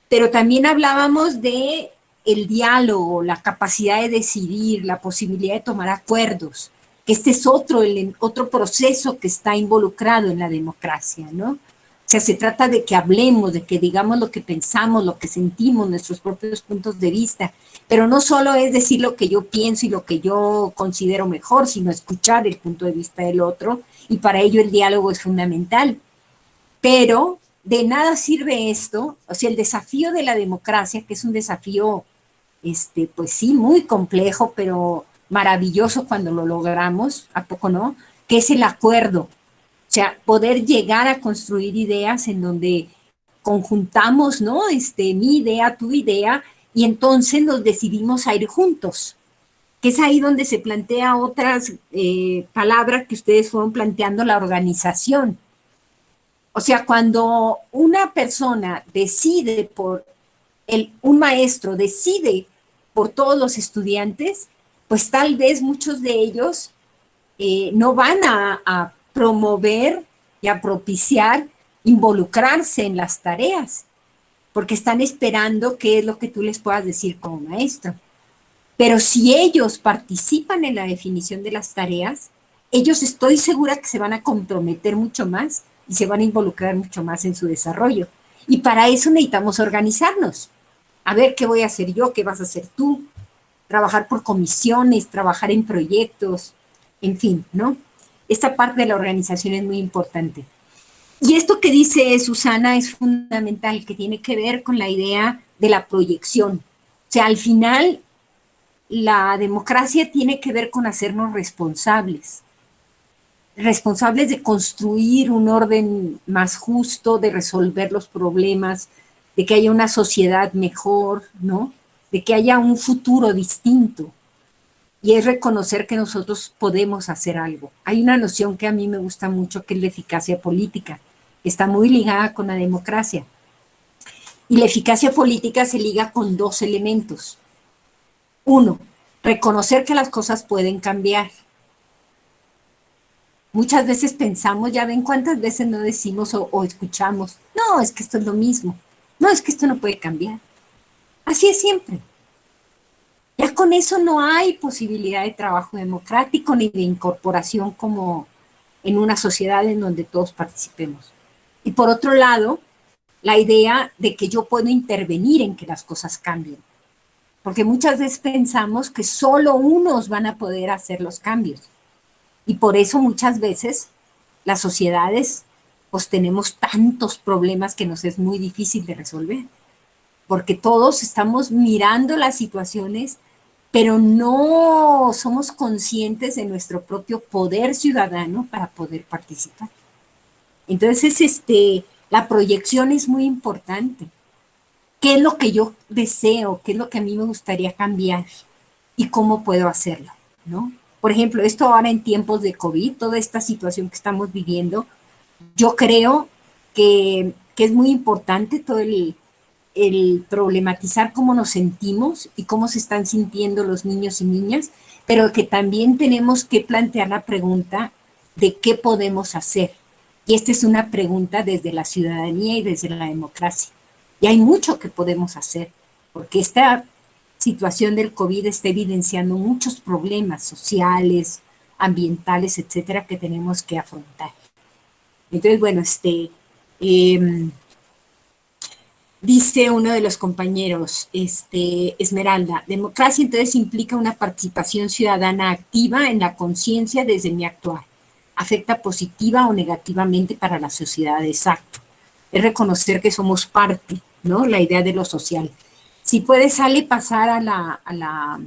Pero también hablábamos de el diálogo, la capacidad de decidir, la posibilidad de tomar acuerdos, que este es otro proceso que está involucrado en la democracia, ¿no? O sea, se trata de que hablemos, de que digamos lo que pensamos, lo que sentimos, nuestros propios puntos de vista, pero no solo es decir lo que yo pienso y lo que yo considero mejor, sino escuchar el punto de vista del otro, y para ello el diálogo es fundamental. Pero de nada sirve esto, o sea, el desafío de la democracia, que es un desafío, pues sí, muy complejo, pero maravilloso cuando lo logramos, ¿a poco no? Que es el acuerdo. O sea, poder llegar a construir ideas en donde conjuntamos, ¿no? Mi idea, tu idea, y entonces nos decidimos a ir juntos, que es ahí donde se plantea otras palabras que ustedes fueron planteando, la organización. O sea, cuando una persona decide un maestro decide por todos los estudiantes, pues tal vez muchos de ellos no van a promover y a propiciar involucrarse en las tareas, porque están esperando qué es lo que tú les puedas decir como maestro. Pero si ellos participan en la definición de las tareas, ellos estoy segura que se van a comprometer mucho más y se van a involucrar mucho más en su desarrollo. Y para eso necesitamos organizarnos. A ver qué voy a hacer yo, qué vas a hacer tú, trabajar por comisiones, trabajar en proyectos, en fin, ¿no? Esta parte de la organización es muy importante. Y esto que dice Susana es fundamental, que tiene que ver con la idea de la proyección. O sea, al final, la democracia tiene que ver con hacernos responsables, responsables de construir un orden más justo, de resolver los problemas, de que haya una sociedad mejor, ¿no? De que haya un futuro distinto. Y es reconocer que nosotros podemos hacer algo. Hay una noción que a mí me gusta mucho, que es la eficacia política. Está muy ligada con la democracia. Y la eficacia política se liga con dos elementos. Uno, reconocer que las cosas pueden cambiar. Muchas veces pensamos, ya ven cuántas veces no decimos o escuchamos, no, es que esto es lo mismo, no, es que esto no puede cambiar. Así es siempre. Ya con eso no hay posibilidad de trabajo democrático ni de incorporación como en una sociedad en donde todos participemos. Y por otro lado, la idea de que yo puedo intervenir en que las cosas cambien. Porque muchas veces pensamos que solo unos van a poder hacer los cambios. Y por eso muchas veces las sociedades pues tenemos tantos problemas que nos es muy difícil de resolver. Porque todos estamos mirando las situaciones, pero no somos conscientes de nuestro propio poder ciudadano para poder participar. Entonces, la proyección es muy importante. ¿Qué es lo que yo deseo? ¿Qué es lo que a mí me gustaría cambiar? ¿Y cómo puedo hacerlo? ¿No? Por ejemplo, esto ahora en tiempos de COVID, toda esta situación que estamos viviendo, yo creo que es muy importante todo el problematizar cómo nos sentimos y cómo se están sintiendo los niños y niñas, pero que también tenemos que plantear la pregunta de qué podemos hacer. Y esta es una pregunta desde la ciudadanía y desde la democracia. Y hay mucho que podemos hacer, porque esta situación del COVID está evidenciando muchos problemas sociales, ambientales, etcétera, que tenemos que afrontar. Entonces, bueno, eh, dice uno de los compañeros, Esmeralda, democracia entonces implica una participación ciudadana activa en la conciencia desde mi actuar. Afecta positiva o negativamente para la sociedad, exacto. Es reconocer que somos parte, ¿no? La idea de lo social. Si puede, sale pasar a la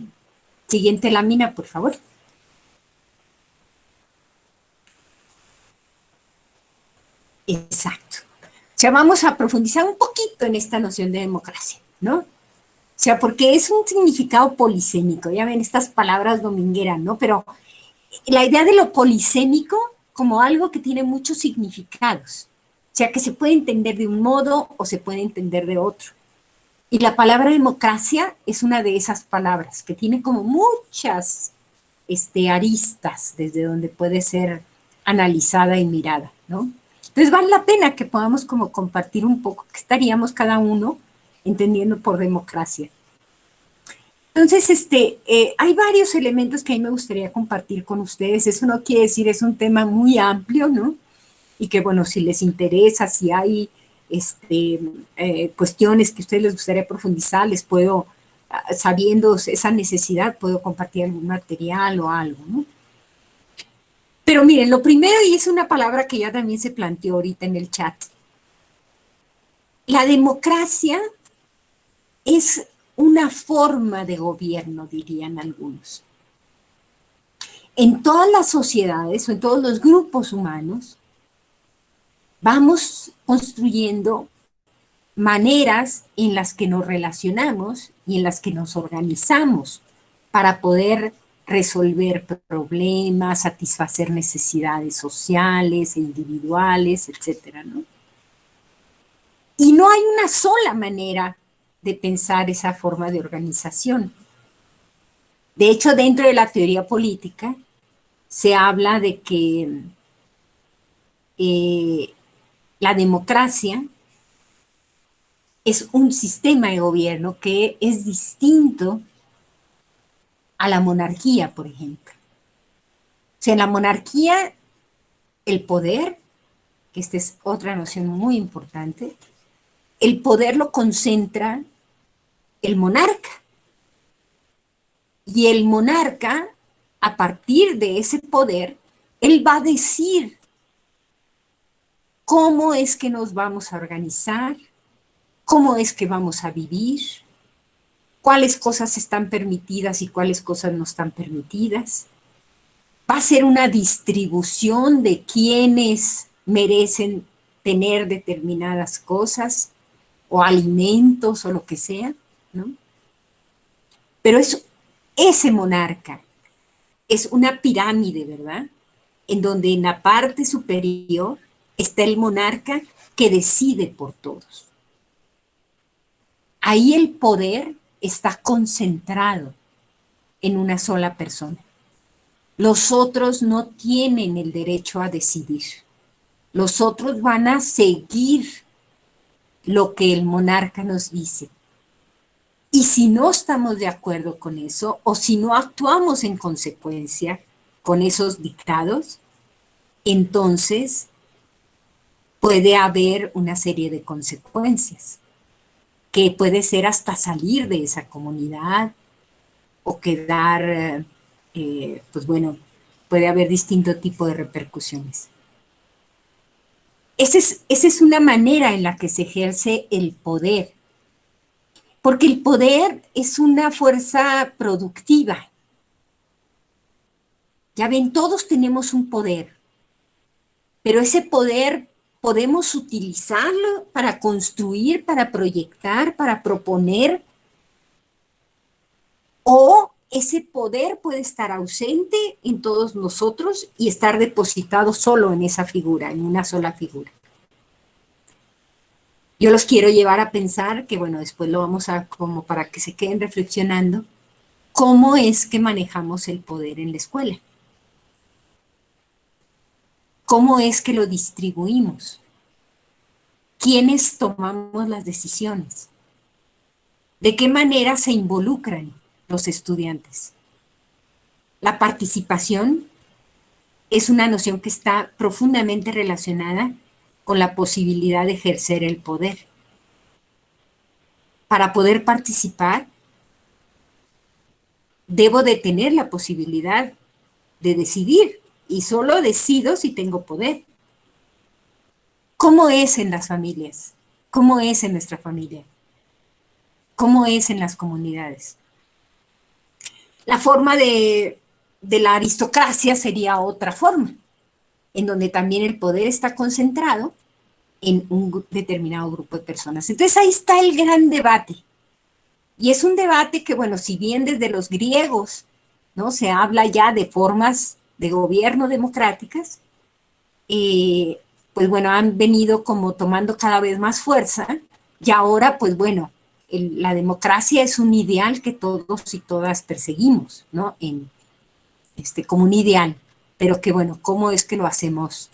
siguiente lámina, por favor. Exacto. O sea, vamos a profundizar un poquito en esta noción de democracia, ¿no? O sea, porque es un significado polisémico, ya ven estas palabras domingueras, ¿no? Pero la idea de lo polisémico como algo que tiene muchos significados, o sea, que se puede entender de un modo o se puede entender de otro. Y la palabra democracia es una de esas palabras que tiene como muchas aristas desde donde puede ser analizada y mirada, ¿no? Entonces vale la pena que podamos como compartir un poco qué estaríamos cada uno entendiendo por democracia. Entonces, hay varios elementos que a mí me gustaría compartir con ustedes. Eso no quiere decir, es un tema muy amplio, ¿no? Y que, bueno, si les interesa, si hay cuestiones que a ustedes les gustaría profundizar, les puedo, sabiendo esa necesidad, puedo compartir algún material o algo, ¿no? Pero miren, lo primero, y es una palabra que ya también se planteó ahorita en el chat, la democracia es una forma de gobierno, dirían algunos. En todas las sociedades o en todos los grupos humanos, vamos construyendo maneras en las que nos relacionamos y en las que nos organizamos para poder resolver problemas, satisfacer necesidades sociales e individuales, etcétera, ¿no? Y no hay una sola manera de pensar esa forma de organización. De hecho, dentro de la teoría política se habla de que la democracia es un sistema de gobierno que es distinto a la monarquía, por ejemplo. O sea, en la monarquía, el poder, que esta es otra noción muy importante, el poder lo concentra el monarca. Y el monarca a partir de ese poder, él va a decir cómo es que nos vamos a organizar, cómo es que vamos a vivir, cuáles cosas están permitidas y cuáles cosas no están permitidas. Va a ser una distribución de quienes merecen tener determinadas cosas o alimentos o lo que sea, ¿no? Pero ese monarca es una pirámide, ¿verdad? En donde en la parte superior está el monarca que decide por todos. Ahí el poder está concentrado en una sola persona. Los otros no tienen el derecho a decidir. Los otros van a seguir lo que el monarca nos dice. Y si no estamos de acuerdo con eso, o si no actuamos en consecuencia con esos dictados, entonces puede haber una serie de consecuencias, que puede ser hasta salir de esa comunidad o quedar, pues bueno, puede haber distinto tipo de repercusiones. Esa es una manera en la que se ejerce el poder, porque el poder es una fuerza productiva. Ya ven, todos tenemos un poder, pero ese poder podemos utilizarlo para construir, para proyectar, para proponer, o ese poder puede estar ausente en todos nosotros y estar depositado solo en esa figura, en una sola figura. Yo los quiero llevar a pensar, que bueno, después lo vamos a, como para que se queden reflexionando, cómo es que manejamos el poder en la escuela. ¿Cómo es que lo distribuimos? ¿Quiénes tomamos las decisiones? ¿De qué manera se involucran los estudiantes? La participación es una noción que está profundamente relacionada con la posibilidad de ejercer el poder. Para poder participar, debo de tener la posibilidad de decidir, y solo decido si tengo poder. ¿Cómo es en las familias? ¿Cómo es en nuestra familia? ¿Cómo es en las comunidades? La forma de la aristocracia sería otra forma, en donde también el poder está concentrado en un determinado grupo de personas. Entonces ahí está el gran debate. Y es un debate que, bueno, si bien desde los griegos, ¿no? Se habla ya de formas de gobierno democráticas, pues bueno, han venido como tomando cada vez más fuerza, y ahora, pues bueno, la democracia es un ideal que todos y todas perseguimos, ¿no? Como un ideal, pero que bueno, ¿cómo es que lo hacemos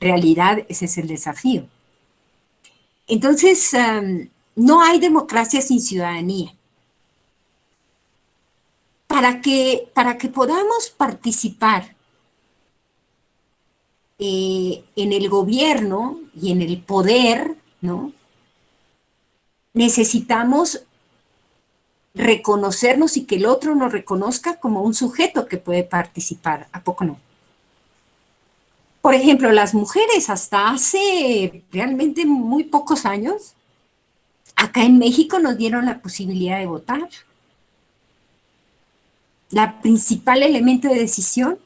realidad? Ese es el desafío. Entonces, no hay democracia sin ciudadanía. Para que podamos participar en el gobierno y en el poder, ¿no? Necesitamos reconocernos y que el otro nos reconozca como un sujeto que puede participar. ¿A poco no? Por ejemplo, las mujeres hasta hace realmente muy pocos años, acá en México nos dieron la posibilidad de votar. La principal elemento de decisión,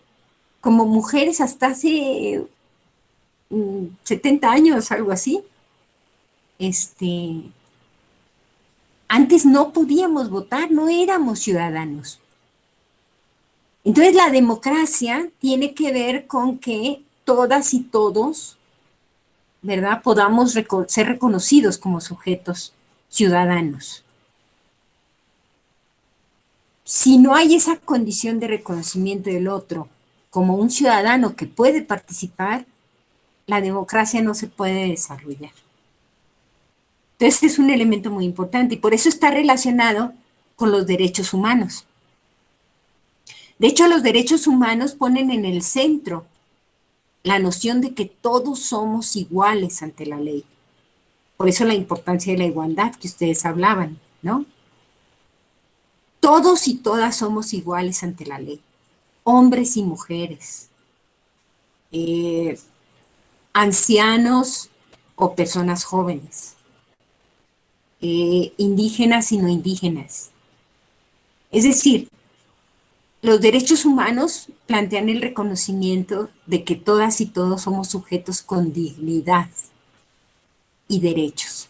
como mujeres hasta hace 70 años, algo así, antes no podíamos votar, no éramos ciudadanos. Entonces la democracia tiene que ver con que todas y todos, ¿verdad?, podamos ser reconocidos como sujetos ciudadanos. Si no hay esa condición de reconocimiento del otro como un ciudadano que puede participar, la democracia no se puede desarrollar. Entonces es un elemento muy importante y por eso está relacionado con los derechos humanos. De hecho, los derechos humanos ponen en el centro la noción de que todos somos iguales ante la ley. Por eso la importancia de la igualdad que ustedes hablaban, ¿no? Todos y todas somos iguales ante la ley. hombres y mujeres, eh, ancianos o personas jóvenes, indígenas y no indígenas. Es decir, los derechos humanos plantean el reconocimiento de que todas y todos somos sujetos con dignidad y derechos.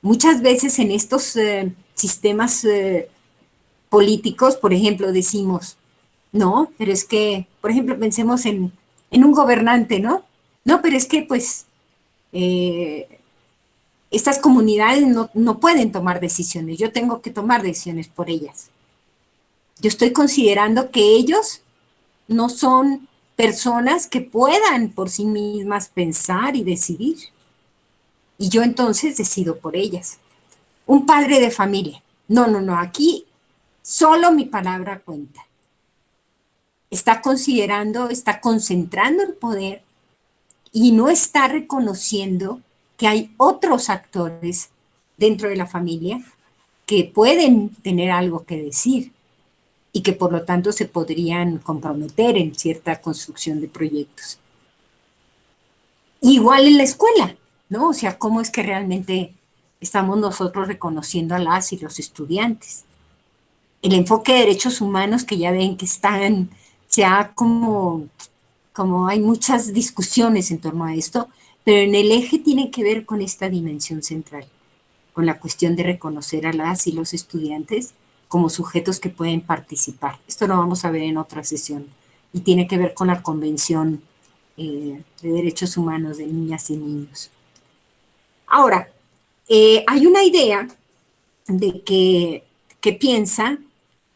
Muchas veces en estos sistemas políticos, por ejemplo, decimos, no, pero es que, por ejemplo, pensemos en un gobernante, ¿no? No, pero es que pues eh, estas comunidades no pueden tomar decisiones, yo tengo que tomar decisiones por ellas. Yo estoy considerando que ellos no son personas que puedan por sí mismas pensar y decidir. Y yo entonces decido por ellas. Un padre de familia. No, no, no, aquí solo mi palabra cuenta. Está considerando, está concentrando el poder y no está reconociendo que hay otros actores dentro de la familia que pueden tener algo que decir y que por lo tanto se podrían comprometer en cierta construcción de proyectos. Igual en la escuela, ¿no? O sea, ¿cómo es que realmente estamos nosotros reconociendo a las y los estudiantes? El enfoque de derechos humanos que ya ven que están, ya como hay muchas discusiones en torno a esto, pero en el eje tiene que ver con esta dimensión central, con la cuestión de reconocer a las y los estudiantes como sujetos que pueden participar. Esto lo vamos a ver en otra sesión y tiene que ver con la Convención de Derechos Humanos de Niñas y Niños. Ahora, hay una idea de que piensa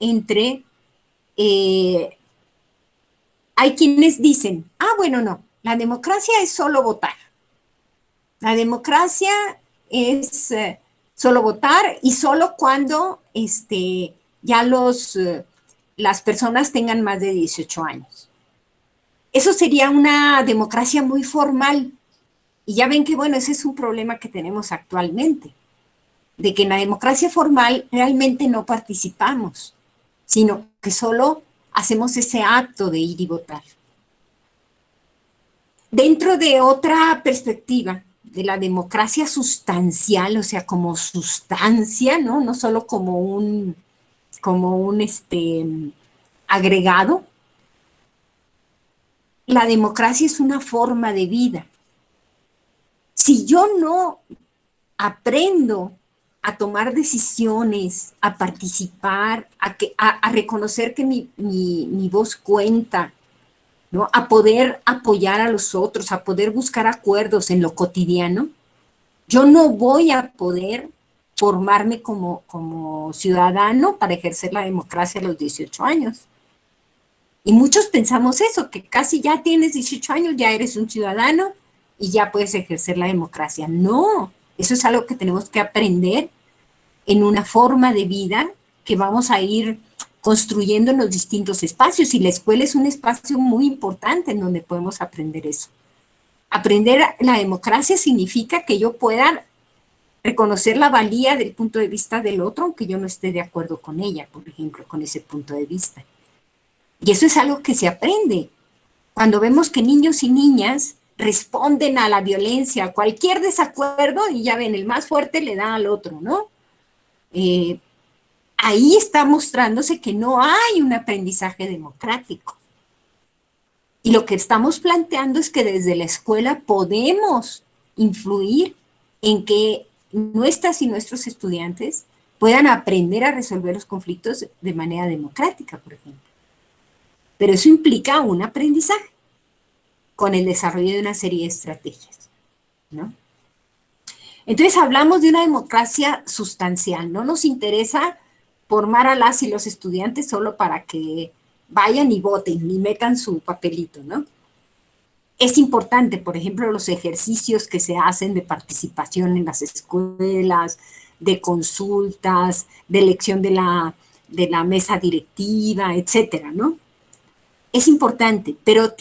entre, hay quienes dicen, bueno, no, la democracia es solo votar. La democracia es solo votar y solo cuando ya las personas tengan más de 18 años. Eso sería una democracia muy formal. Y ya ven que, bueno, ese es un problema que tenemos actualmente, de que en la democracia formal realmente no participamos, sino que solo hacemos ese acto de ir y votar. Dentro de otra perspectiva, de la democracia sustancial, o sea, como sustancia, ¿no? No solo como un agregado. La democracia es una forma de vida. Si yo no aprendo a tomar decisiones, a participar, a reconocer que mi voz cuenta, ¿no? A poder apoyar a los otros, a poder buscar acuerdos en lo cotidiano, yo no voy a poder formarme como ciudadano para ejercer la democracia a los 18 años. Y muchos pensamos eso, que casi ya tienes 18 años, ya eres un ciudadano y ya puedes ejercer la democracia. No, eso es algo que tenemos que aprender en una forma de vida que vamos a ir construyendo en los distintos espacios. Y la escuela es un espacio muy importante en donde podemos aprender eso. Aprender la democracia significa que yo pueda reconocer la valía del punto de vista del otro, aunque yo no esté de acuerdo con ella, por ejemplo, con ese punto de vista. Y eso es algo que se aprende. Cuando vemos que niños y niñas responden a la violencia, a cualquier desacuerdo, y ya ven, el más fuerte le da al otro, ¿no? Ahí está mostrándose que no hay un aprendizaje democrático. Y lo que estamos planteando es que desde la escuela podemos influir en que nuestras y nuestros estudiantes puedan aprender a resolver los conflictos de manera democrática, por ejemplo. Pero eso implica un aprendizaje con el desarrollo de una serie de estrategias, ¿no? Entonces hablamos de una democracia sustancial. No nos interesa formar a las y los estudiantes solo para que vayan y voten y metan su papelito, ¿no? Es importante, por ejemplo, los ejercicios que se hacen de participación en las escuelas, de consultas, de elección de la mesa directiva, etcétera, ¿no? Es importante, pero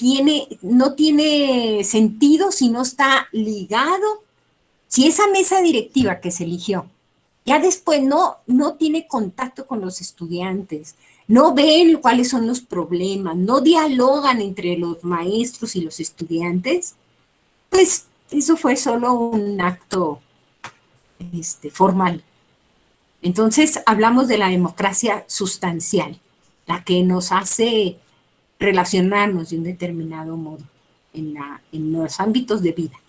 no tiene sentido si no está ligado, si esa mesa directiva que se eligió ya después no tiene contacto con los estudiantes, no ven cuáles son los problemas, no dialogan entre los maestros y los estudiantes, pues eso fue solo un acto formal. Entonces hablamos de la democracia sustancial, la que nos hace relacionarnos de un determinado modo en los ámbitos de vida.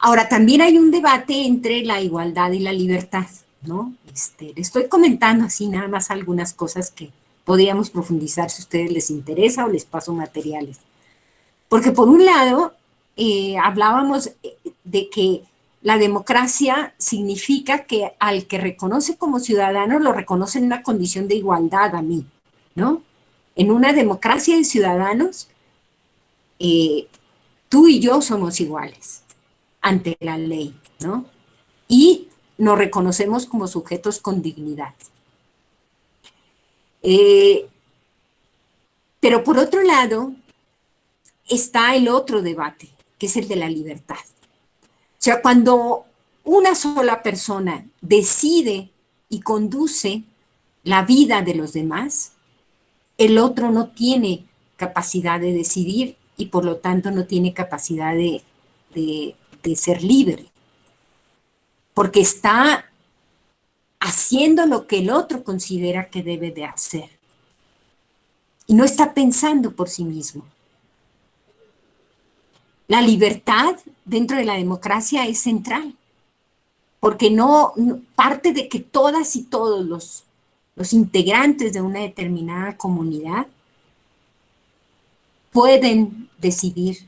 Ahora, también hay un debate entre la igualdad y la libertad, ¿no? Le estoy comentando así nada más algunas cosas que podríamos profundizar si a ustedes les interesa o les paso materiales. Porque por un lado, hablábamos de que la democracia significa que al que reconoce como ciudadano lo reconoce en una condición de igualdad a mí, ¿no? En una democracia de ciudadanos, tú y yo somos iguales ante la ley, ¿no? Y nos reconocemos como sujetos con dignidad. Pero por otro lado, está el otro debate, que es el de la libertad. O sea, cuando una sola persona decide y conduce la vida de los demás, el otro no tiene capacidad de decidir y por lo tanto no tiene capacidad de ser libre, porque está haciendo lo que el otro considera que debe de hacer y no está pensando por sí mismo. La libertad dentro de la democracia es central, porque no parte de que todas y todos los integrantes de una determinada comunidad pueden decidir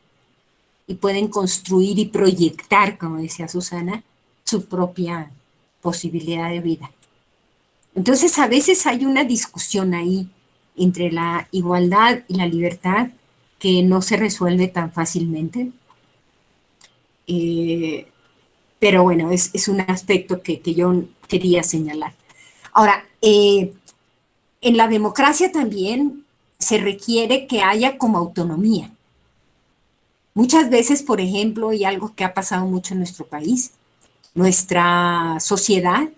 y pueden construir y proyectar, como decía Susana, su propia posibilidad de vida. Entonces, a veces hay una discusión ahí entre la igualdad y la libertad que no se resuelve tan fácilmente. Pero bueno, es un aspecto que yo quería señalar. Ahora, en la democracia también se requiere que haya como autonomía. Muchas veces, por ejemplo, y algo que ha pasado mucho en nuestro país, nuestra sociedad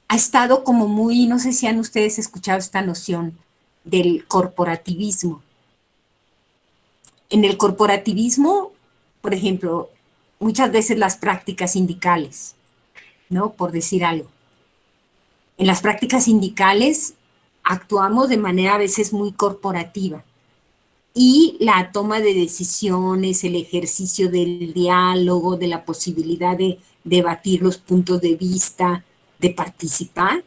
ha estado como muy, no sé si han ustedes escuchado esta noción del corporativismo. En el corporativismo, por ejemplo, muchas veces las prácticas sindicales, ¿no? Por decir algo. En las prácticas sindicales actuamos de manera a veces muy corporativa y la toma de decisiones, el ejercicio del diálogo, de la posibilidad de debatir los puntos de vista, de participar,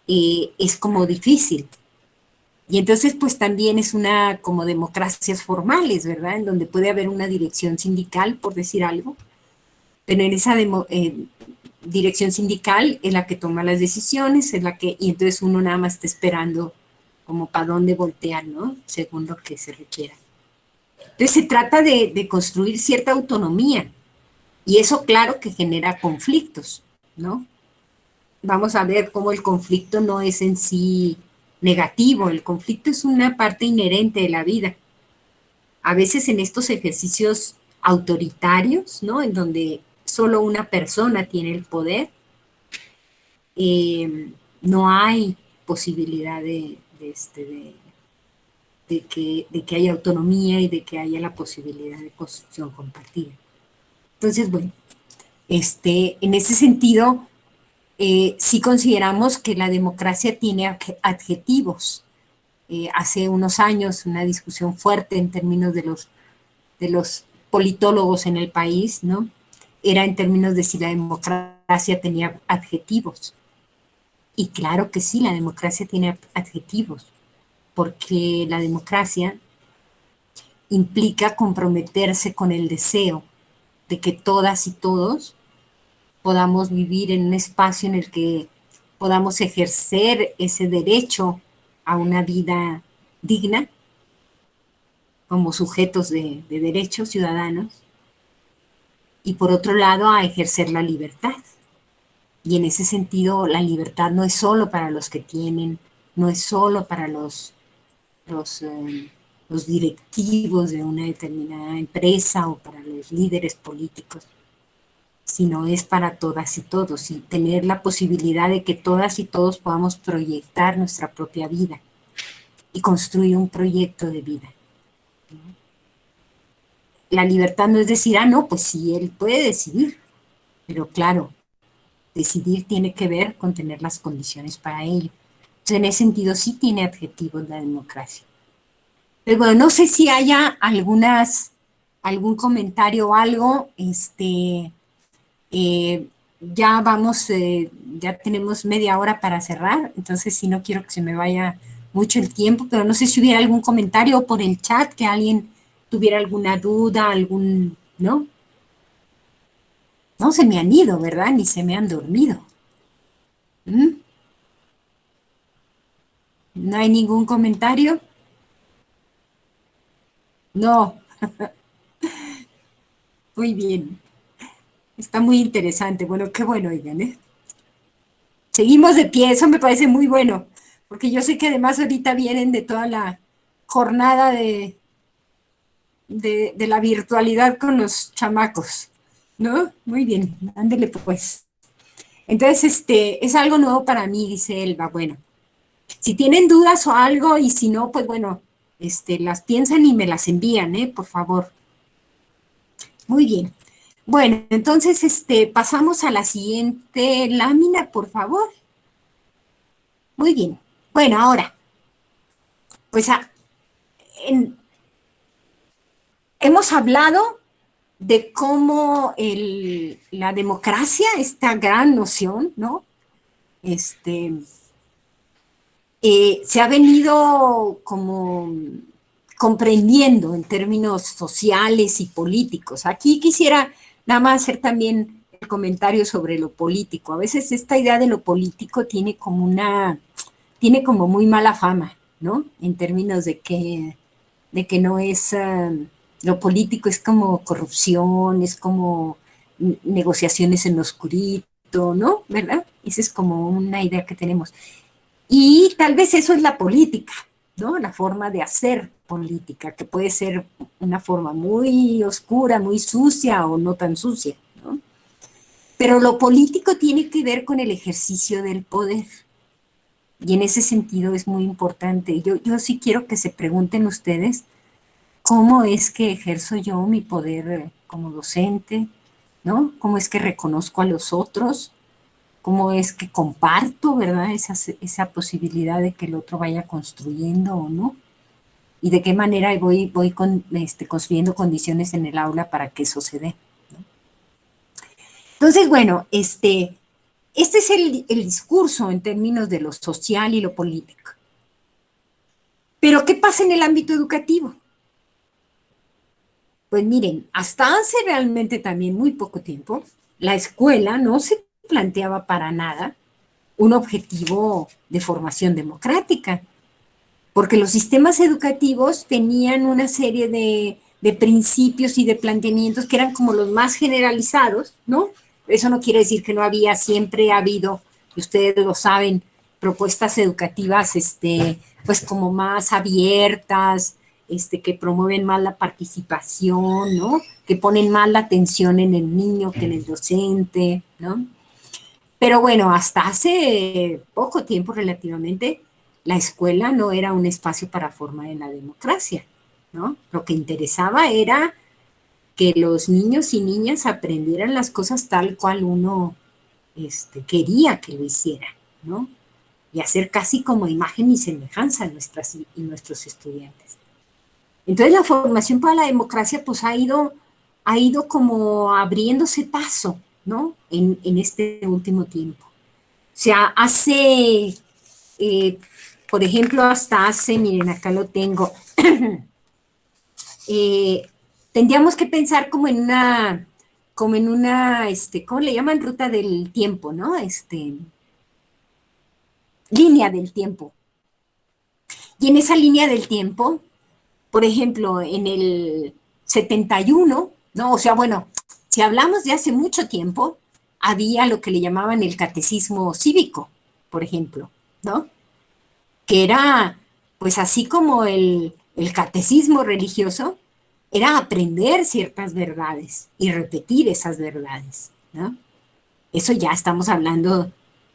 es como difícil. Y entonces, pues también es una como democracias formales, ¿verdad? En donde puede haber una dirección sindical, por decir algo, pero en esa dirección sindical es la que toma las decisiones, es la que, y entonces uno nada más está esperando como para dónde voltear, ¿no? Según lo que se requiera. Entonces se trata de construir cierta autonomía, y eso claro que genera conflictos, ¿no? Vamos a ver cómo el conflicto no es en sí negativo, el conflicto es una parte inherente de la vida. A veces en estos ejercicios autoritarios, ¿no? En donde solo una persona tiene el poder, no hay posibilidad de que haya autonomía y de que haya la posibilidad de construcción compartida. Entonces, bueno, en ese sentido, sí consideramos que la democracia tiene adjetivos. Hace unos años una discusión fuerte en términos de los politólogos en el país, ¿no? Era en términos de si la democracia tenía adjetivos. Y claro que sí, la democracia tiene adjetivos, porque la democracia implica comprometerse con el deseo de que todas y todos podamos vivir en un espacio en el que podamos ejercer ese derecho a una vida digna como sujetos de derechos ciudadanos y por otro lado a ejercer la libertad. Y en ese sentido la libertad no es solo para los que tienen, no es solo para los, los directivos de una determinada empresa o para los líderes políticos, sino es para todas y todos, y tener la posibilidad de que todas y todos podamos proyectar nuestra propia vida y construir un proyecto de vida. La libertad no es decir, ah, no, pues sí, él puede decidir, pero claro, decidir tiene que ver con tener las condiciones para ello. Entonces, en ese sentido, sí tiene adjetivos la democracia. Pero bueno, no sé si haya algún comentario o algo, eh, ya vamos, ya tenemos media hora para cerrar, entonces si no quiero que se me vaya mucho el tiempo, pero no sé si hubiera algún comentario por el chat, que alguien tuviera alguna duda, ¿no? No se me han ido, ¿verdad? Ni se me han dormido. ¿Mm? ¿No hay ningún comentario? No, muy bien. Está muy interesante. Bueno, qué bueno, oigan, ¿eh? Seguimos de pie, eso me parece muy bueno, porque yo sé que además ahorita vienen de toda la jornada de la virtualidad con los chamacos, ¿no? Muy bien, ándele pues. Entonces, es algo nuevo para mí, dice Elba. Bueno, si tienen dudas o algo, y si no, pues bueno, las piensan y me las envían, ¿eh? Por favor. Muy bien. Bueno, entonces, pasamos a la siguiente lámina, por favor. Muy bien. Bueno, ahora, pues en- hemos hablado de cómo la democracia, esta gran noción, ¿no? Este, se ha venido como comprendiendo en términos sociales y políticos. Aquí quisiera nada más hacer también el comentario sobre lo político. A veces esta idea de lo político tiene como muy mala fama, ¿no? En términos de que no es, lo político es como corrupción, es como negociaciones en lo oscurito, ¿no? ¿Verdad? Esa es como una idea que tenemos. Y tal vez eso es la política, ¿no? La forma de hacer política, que puede ser una forma muy oscura, muy sucia o no tan sucia, ¿no? Pero lo político tiene que ver con el ejercicio del poder. Y en ese sentido es muy importante. Yo sí quiero que se pregunten ustedes cómo es que ejerzo yo mi poder como docente, ¿no? Cómo es que reconozco a los otros, cómo es que comparto, ¿verdad? Esa posibilidad de que el otro vaya construyendo o no. Y de qué manera construyendo condiciones en el aula para que eso se dé. Entonces, bueno, este es el discurso en términos de lo social y lo político. Pero, ¿qué pasa en el ámbito educativo? Pues miren, hasta hace realmente también muy poco tiempo, la escuela no se planteaba para nada un objetivo de formación democrática, porque los sistemas educativos tenían una serie de principios y de planteamientos que eran como los más generalizados, ¿no? Eso no quiere decir que no había, siempre ha habido, y ustedes lo saben, propuestas educativas, pues como más abiertas, que promueven más la participación, ¿no? Que ponen más la atención en el niño que en el docente, ¿no? Pero bueno, hasta hace poco tiempo relativamente, la escuela no era un espacio para formar en la democracia, ¿no? Lo que interesaba era que los niños y niñas aprendieran las cosas tal cual uno quería que lo hicieran, ¿no? Y hacer casi como imagen y semejanza a nuestros estudiantes. Entonces la formación para la democracia pues ha ido como abriéndose paso, ¿no? En este último tiempo. O sea, eh, por ejemplo, miren, acá lo tengo, eh, tendríamos que pensar ¿cómo le llaman? Ruta del tiempo, ¿no? Línea del tiempo. Y en esa línea del tiempo, por ejemplo, en el 71, ¿no? O sea, bueno, si hablamos de hace mucho tiempo, había lo que le llamaban el catecismo cívico, por ejemplo, ¿no? Que era, pues así como el catecismo religioso, era aprender ciertas verdades y repetir esas verdades. ¿no? Eso ya estamos hablando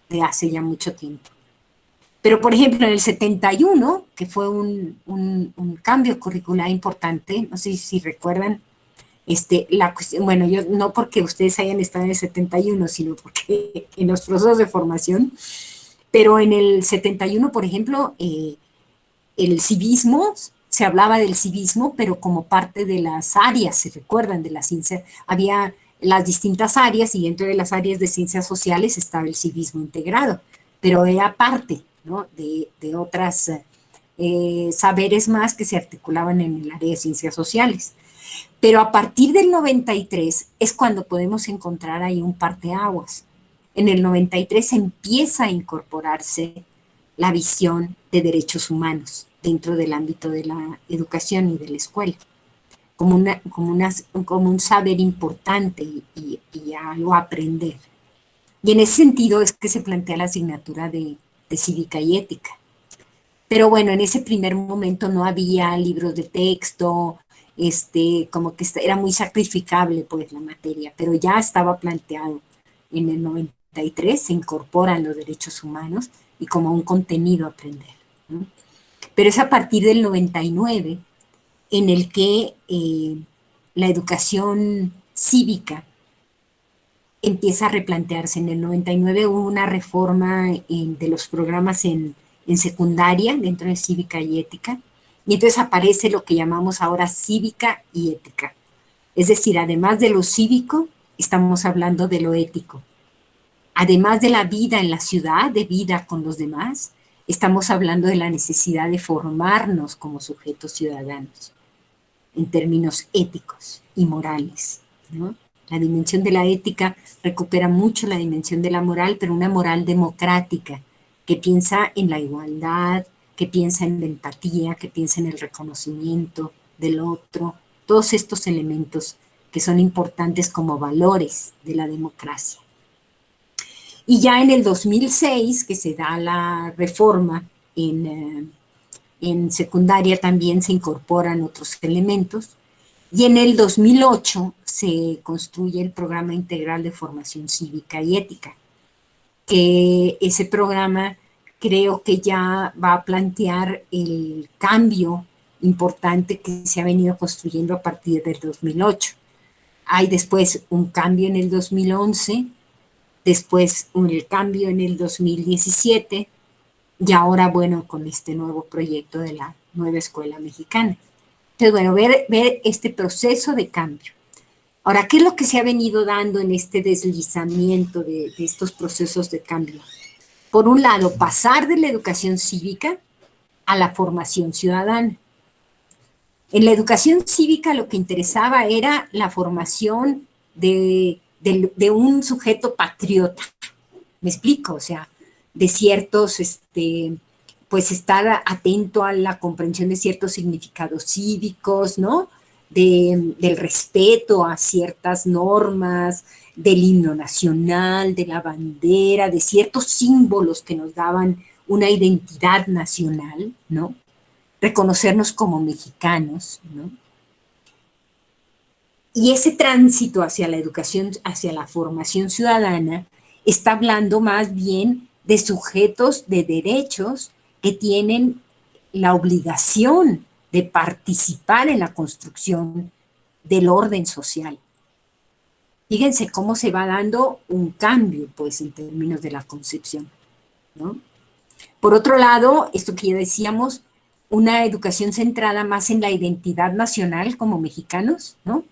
de hace ya mucho tiempo. Pero, por ejemplo, en el 71, que fue un cambio curricular importante, no sé si recuerdan, la cuestión, bueno, yo no porque ustedes hayan estado en el 71, sino porque en los procesos de formación, pero en el 71, por ejemplo, el civismo, se hablaba del civismo, pero como parte de las áreas, ¿se recuerdan? De la ciencia, había las distintas áreas y dentro de las áreas de ciencias sociales estaba el civismo integrado, pero era parte, ¿no? de otras saberes más que se articulaban en el área de ciencias sociales. Pero a partir del 93 es cuando podemos encontrar ahí un parteaguas. En el 93 empieza a incorporarse la visión de derechos humanos dentro del ámbito de la educación y de la escuela, como un saber importante y algo a aprender. Y en ese sentido es que se plantea la asignatura de cívica y ética. Pero bueno, en ese primer momento no había libros de texto, como que era muy sacrificable pues la materia, pero ya estaba planteado en el 93, se incorporan los derechos humanos y como un contenido a aprender, ¿no? Pero es a partir del 99 en el que la educación cívica empieza a replantearse. En el 99 hubo una reforma de los programas en secundaria, dentro de cívica y ética, y entonces aparece lo que llamamos ahora cívica y ética. Es decir, además de lo cívico, estamos hablando de lo ético. Además de la vida en la ciudad, de vida con los demás, estamos hablando de la necesidad de formarnos como sujetos ciudadanos en términos éticos y morales, ¿no? La dimensión de la ética recupera mucho la dimensión de la moral, pero una moral democrática, que piensa en la igualdad, que piensa en la empatía, que piensa en el reconocimiento del otro, todos estos elementos que son importantes como valores de la democracia. Y ya en el 2006, que se da la reforma en secundaria, también se incorporan otros elementos. Y en el 2008 se construye el Programa Integral de Formación Cívica y Ética, que ese programa creo que ya va a plantear el cambio importante que se ha venido construyendo a partir del 2008. Hay después un cambio en el 2011, después el cambio en el 2017 y ahora, bueno, con este nuevo proyecto de la nueva escuela mexicana. Entonces, bueno, ver este proceso de cambio. Ahora, ¿qué es lo que se ha venido dando en este deslizamiento de estos procesos de cambio? Por un lado, pasar de la educación cívica a la formación ciudadana. En la educación cívica lo que interesaba era la formación de un sujeto patriota. ¿Me explico? O sea, de ciertos, pues estar atento a la comprensión de ciertos significados cívicos, ¿no? Del respeto a ciertas normas, del himno nacional, de la bandera, de ciertos símbolos que nos daban una identidad nacional, ¿no? Reconocernos como mexicanos, ¿no? Y ese tránsito hacia la educación, hacia la formación ciudadana, está hablando más bien de sujetos de derechos que tienen la obligación de participar en la construcción del orden social. Fíjense cómo se va dando un cambio, pues, en términos de la concepción, ¿no? Por otro lado, esto que ya decíamos, una educación centrada más en la identidad nacional como mexicanos, ¿no?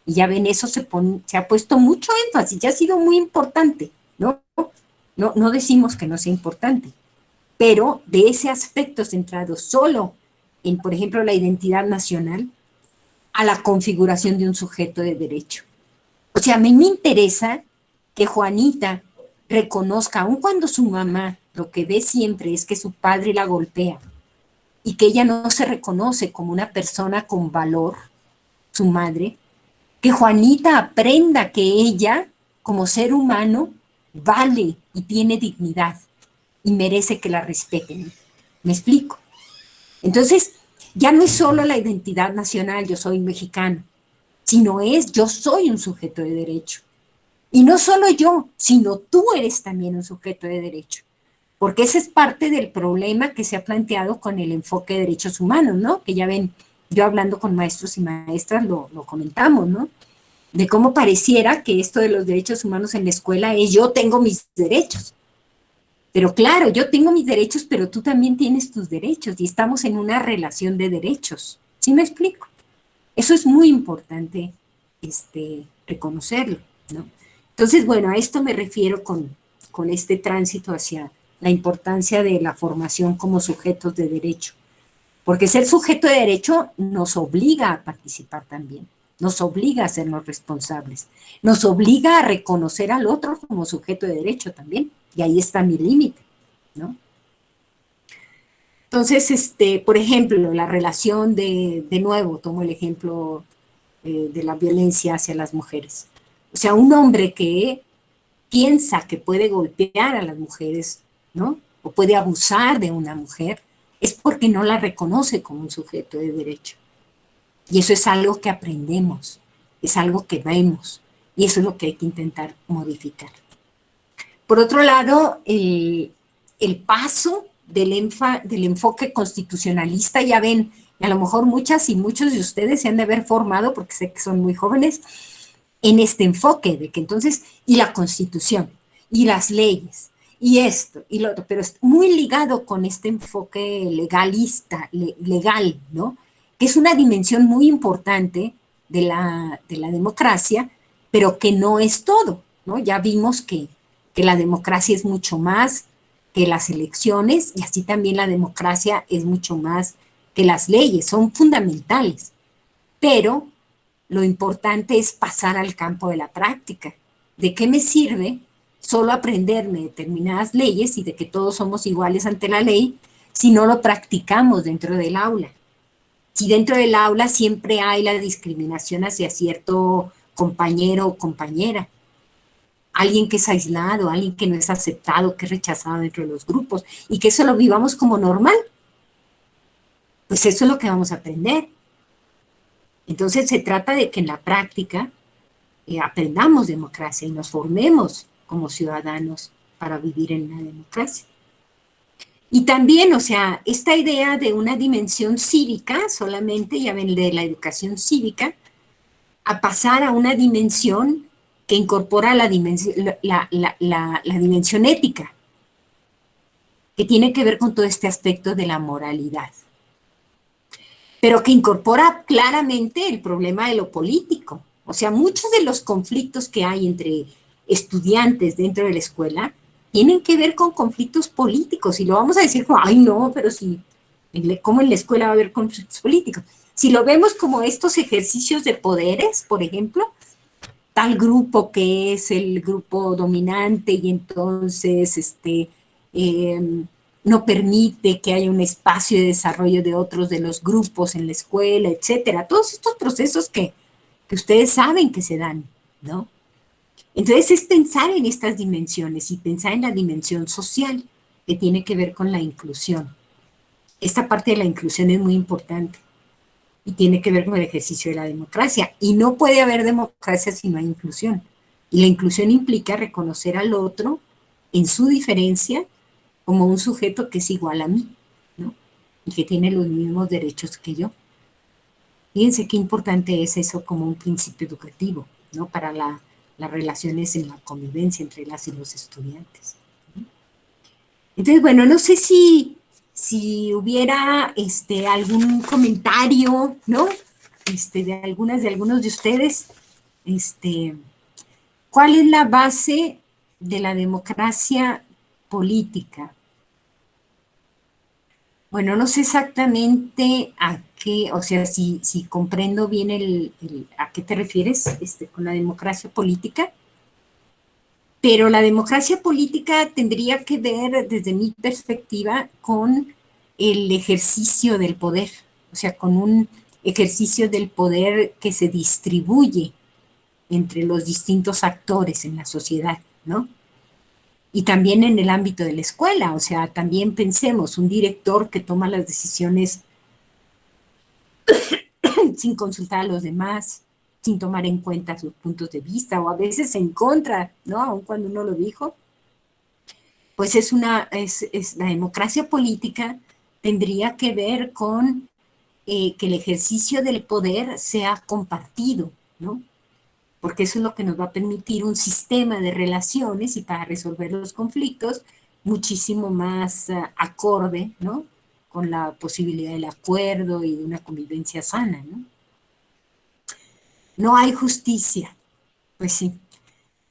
Y ya ven, eso se ha puesto mucho énfasis, ya ha sido muy importante, ¿no? No decimos que no sea importante, pero de ese aspecto centrado solo en, por ejemplo, la identidad nacional, a la configuración de un sujeto de derecho. O sea, a mí me interesa que Juanita reconozca, aun cuando su mamá lo que ve siempre es que su padre la golpea y que ella no se reconoce como una persona con valor, su madre, que Juanita aprenda que ella, como ser humano, vale y tiene dignidad y merece que la respeten. ¿Me explico? Entonces, ya no es solo la identidad nacional, yo soy mexicano, sino es yo soy un sujeto de derecho. Y no solo yo, sino tú eres también un sujeto de derecho. Porque ese es parte del problema que se ha planteado con el enfoque de derechos humanos, ¿no? Que ya ven, yo hablando con maestros y maestras lo comentamos, ¿no? De cómo pareciera que esto de los derechos humanos en la escuela es yo tengo mis derechos. Pero claro, yo tengo mis derechos, pero tú también tienes tus derechos y estamos en una relación de derechos. ¿Sí me explico? Eso es muy importante reconocerlo, ¿no? Entonces, bueno, a esto me refiero con este tránsito hacia la importancia de la formación como sujetos de derecho. Porque ser sujeto de derecho nos obliga a participar también, nos obliga a hacernos responsables, nos obliga a reconocer al otro como sujeto de derecho también. Y ahí está mi límite, ¿no? Entonces, por ejemplo, la relación de nuevo, tomo el ejemplo de la violencia hacia las mujeres. O sea, un hombre que piensa que puede golpear a las mujeres, ¿no? O puede abusar de una mujer, es porque no la reconoce como un sujeto de derecho. Y eso es algo que aprendemos, es algo que vemos, y eso es lo que hay que intentar modificar. Por otro lado, el paso del enfoque constitucionalista, ya ven, y a lo mejor muchas y muchos de ustedes se han de haber formado, porque sé que son muy jóvenes, en este enfoque de que entonces, y la constitución, y las leyes, y esto, y lo otro, pero es muy ligado con este enfoque legalista, legal, ¿no? Que es una dimensión muy importante de la democracia, pero que no es todo, ¿no? Ya vimos que la democracia es mucho más que las elecciones y así también la democracia es mucho más que las leyes, son fundamentales, pero lo importante es pasar al campo de la práctica. ¿De qué me sirve solo aprenderme determinadas leyes y de que todos somos iguales ante la ley si no lo practicamos dentro del aula? Si dentro del aula siempre hay la discriminación hacia cierto compañero o compañera, alguien que es aislado, alguien que no es aceptado, que es rechazado dentro de los grupos y que eso lo vivamos como normal, pues eso es lo que vamos a aprender. Entonces se trata de que en la práctica aprendamos democracia y nos formemos como ciudadanos para vivir en la democracia. Y también, o sea, esta idea de una dimensión cívica, solamente, ya ven, de la educación cívica, a pasar a una dimensión que incorpora la dimensión, la dimensión ética, que tiene que ver con todo este aspecto de la moralidad, pero que incorpora claramente el problema de lo político. O sea, muchos de los conflictos que hay entre estudiantes dentro de la escuela tienen que ver con conflictos políticos. Y lo vamos a decir como, ay no, pero si, ¿cómo en la escuela va a haber conflictos políticos? Si lo vemos como estos ejercicios de poderes, por ejemplo, tal grupo que es el grupo dominante y entonces no permite que haya un espacio de desarrollo de otros de los grupos en la escuela, etcétera. Todos estos procesos que ustedes saben que se dan, ¿no? Entonces es pensar en estas dimensiones y pensar en la dimensión social que tiene que ver con la inclusión. Esta parte de la inclusión es muy importante y tiene que ver con el ejercicio de la democracia. Y no puede haber democracia si no hay inclusión. Y la inclusión implica reconocer al otro en su diferencia como un sujeto que es igual a mí, ¿no? Y que tiene los mismos derechos que yo. Fíjense qué importante es eso como un principio educativo, ¿no? Para las relaciones en la convivencia entre las y los estudiantes. Entonces, bueno, no sé si hubiera algún comentario, ¿no? De algunos de ustedes, ¿cuál es la base de la democracia política? Bueno, no sé exactamente a qué, o sea, si comprendo bien a qué te refieres con la democracia política, pero la democracia política tendría que ver, desde mi perspectiva, con el ejercicio del poder, o sea, con un ejercicio del poder que se distribuye entre los distintos actores en la sociedad, ¿no? Y también en el ámbito de la escuela, o sea, también pensemos, un director que toma las decisiones sin consultar a los demás, sin tomar en cuenta sus puntos de vista o a veces en contra, ¿no? Aun cuando uno lo dijo, pues la democracia política tendría que ver con que el ejercicio del poder sea compartido, ¿no? Porque eso es lo que nos va a permitir un sistema de relaciones y para resolver los conflictos muchísimo más acorde, ¿no? Con la posibilidad del acuerdo y de una convivencia sana, ¿no? No hay justicia, pues sí.